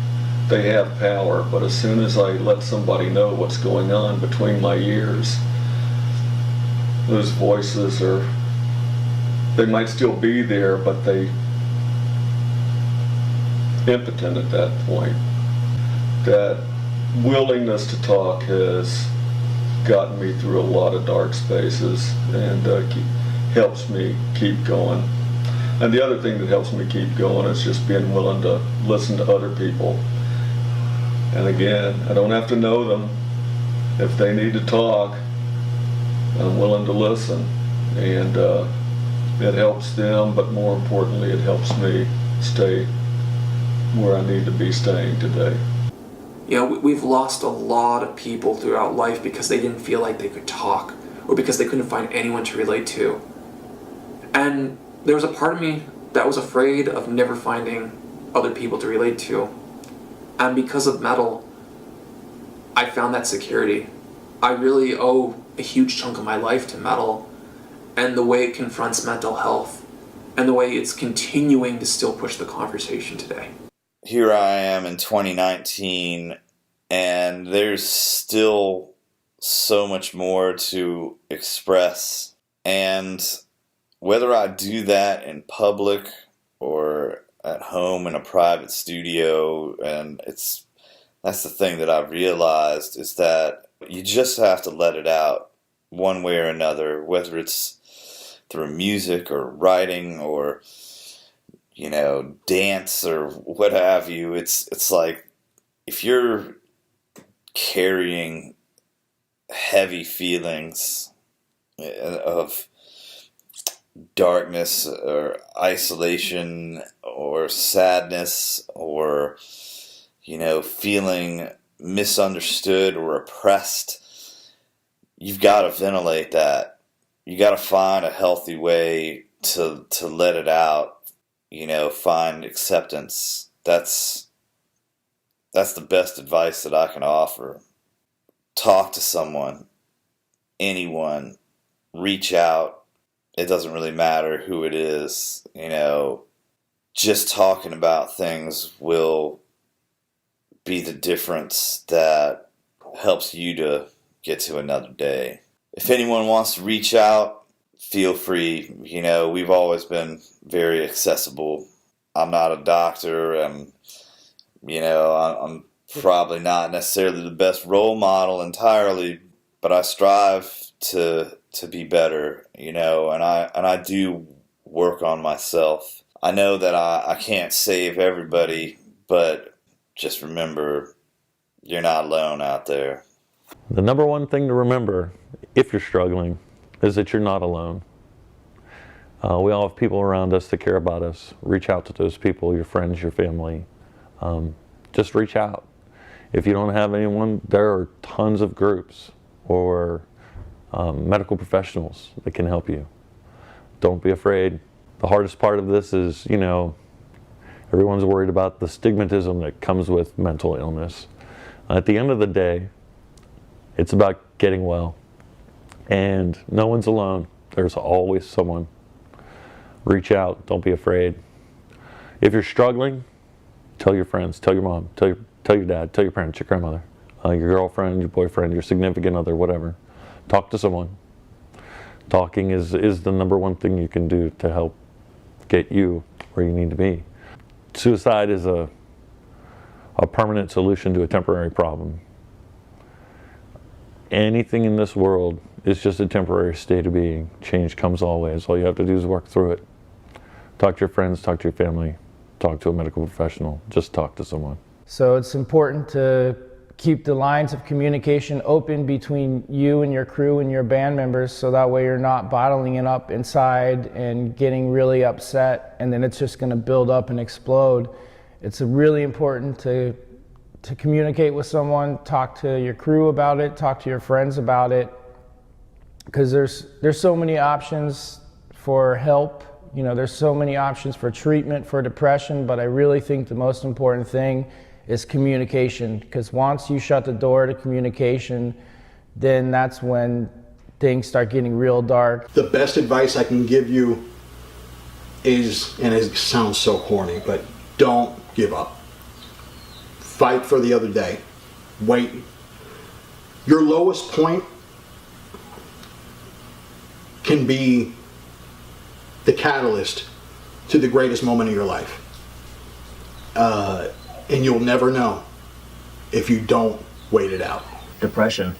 they have power. But as soon as I let somebody know what's going on between my ears, those voices they might still be there, but they impotent at that point. That willingness to talk has gotten me through a lot of dark spaces and helps me keep going. And the other thing that helps me keep going is just being willing to listen to other people. And again, I don't have to know them. If they need to talk, I'm willing to listen. And it helps them, but more importantly, it helps me stay where I need to be staying today. We've lost a lot of people throughout life because they didn't feel like they could talk, or because they couldn't find anyone to relate to. And there was a part of me that was afraid of never finding other people to relate to. And because of metal, I found that security. I really owe a huge chunk of my life to metal, and the way it confronts mental health, and the way it's continuing to still push the conversation today. Here I am in 2019, and there's still so much more to express. And whether I do that in public or at home in a private studio, and that's the thing that I've realized, is that you just have to let it out. one way or another, whether it's through music or writing or, you know, dance or what have you. It's like, if you're carrying heavy feelings of darkness or isolation or sadness or, you know, feeling misunderstood or oppressed, you've got to ventilate that. You got to find a healthy way to let it out, you know, find acceptance. That's the best advice that I can offer. Talk to someone, anyone, reach out. It doesn't really matter who it is, you know, just talking about things will be the difference that helps you to get to another day. If anyone wants to reach out, feel free. You know, we've always been very accessible. I'm not a doctor, and, you know, I'm probably not necessarily the best role model entirely, but I strive to be better, you know, and I do work on myself. I know that I can't save everybody, but just remember, you're not alone out there. The number one thing to remember, if you're struggling, is that you're not alone. We all have people around us that care about us. Reach out to those people, your friends, your family. Just reach out. If you don't have anyone, there are tons of groups or medical professionals that can help you. Don't be afraid. The hardest part of this is, you know, everyone's worried about the stigmatism that comes with mental illness. At the end of the day, it's about getting well. And no one's alone. There's always someone. Reach out. Don't be afraid. If you're struggling, tell your friends, tell your mom, tell your dad, tell your parents, your grandmother, your girlfriend, your boyfriend, your significant other, whatever. Talk to someone. Talking is the number one thing you can do to help get you where you need to be. Suicide is a permanent solution to a temporary problem. Anything in this world is just a temporary state of being. Change comes always. All you have to do is work through it. Talk to your friends, talk to your family, talk to a medical professional. Just talk to someone. So it's important to keep the lines of communication open between you and your crew and your band members, so that way you're not bottling it up inside and getting really upset, and then it's just going to build up and explode. It's really important to communicate with someone, talk to your crew about it, talk to your friends about it, because there's so many options for help. You know, there's so many options for treatment for depression, but I really think the most important thing is communication, because once you shut the door to communication, then that's when things start getting real dark. The best advice I can give you is, and it sounds so corny, but don't give up. Fight for the other day. Wait. Your lowest point can be the catalyst to the greatest moment of your life. And you'll never know if you don't wait it out. Depression.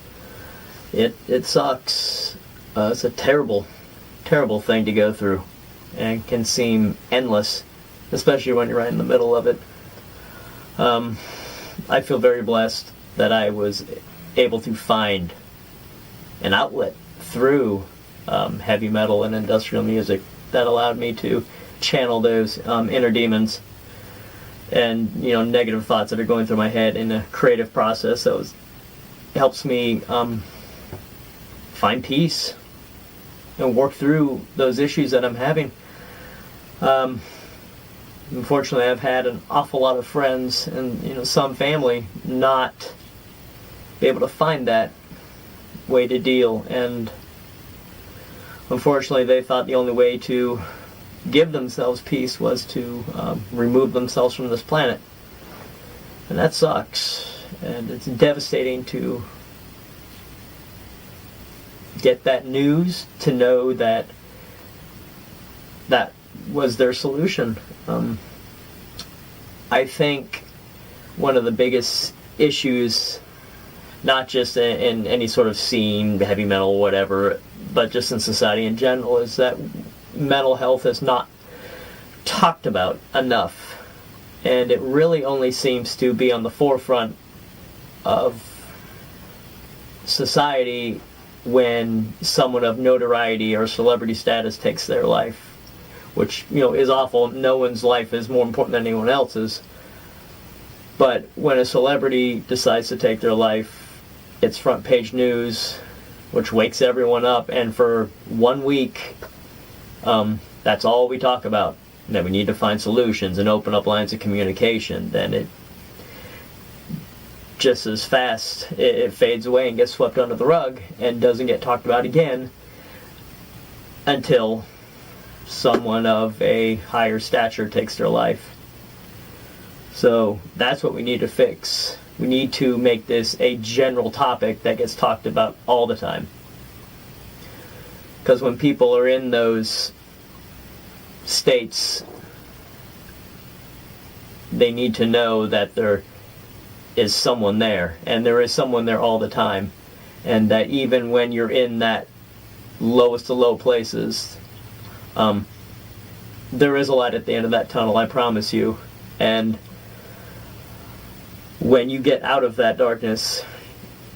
It sucks. It's a terrible thing to go through, and can seem endless, especially when you're right in the middle of it. I feel very blessed that I was able to find an outlet through heavy metal and industrial music that allowed me to channel those inner demons and, you know, negative thoughts that are going through my head in a creative process that helps me find peace and work through those issues that I'm having. Unfortunately, I've had an awful lot of friends and, you know, some family not be able to find that way to deal, and unfortunately they thought the only way to give themselves peace was to remove themselves from this planet. And that sucks, and it's devastating to get that news, to know that that was their solution. I think one of the biggest issues not just in any sort of scene, heavy metal, whatever, but just in society in general, is that mental health is not talked about enough. And it really only seems to be on the forefront of society when someone of notoriety or celebrity status takes their life, which, is awful. No one's life is more important than anyone else's. But when a celebrity decides to take their life, it's front page news, which wakes everyone up, and for 1 week, that's all we talk about. That we need to find solutions and open up lines of communication. Then it just as fast it fades away and gets swept under the rug and doesn't get talked about again until someone of a higher stature takes their life. So that's what we need to fix. We need to make this a general topic that gets talked about all the time. Because when people are in those states, they need to know that there is someone there, and there is someone there all the time, and that even when you're in that lowest of low places, there is a light at the end of that tunnel, I promise you. And when you get out of that darkness,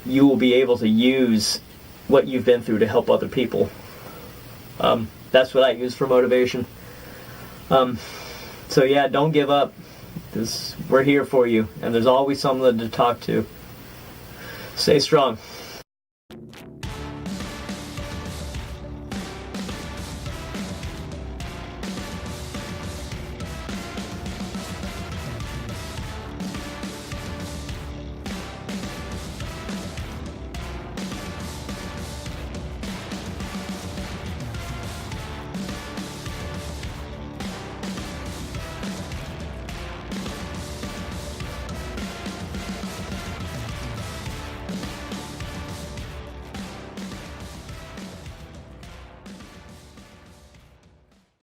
you will be able to use what you've been through to help other people. That's what I use for motivation. So yeah, don't give up. We're here for you, and there's always someone to talk to. Stay strong.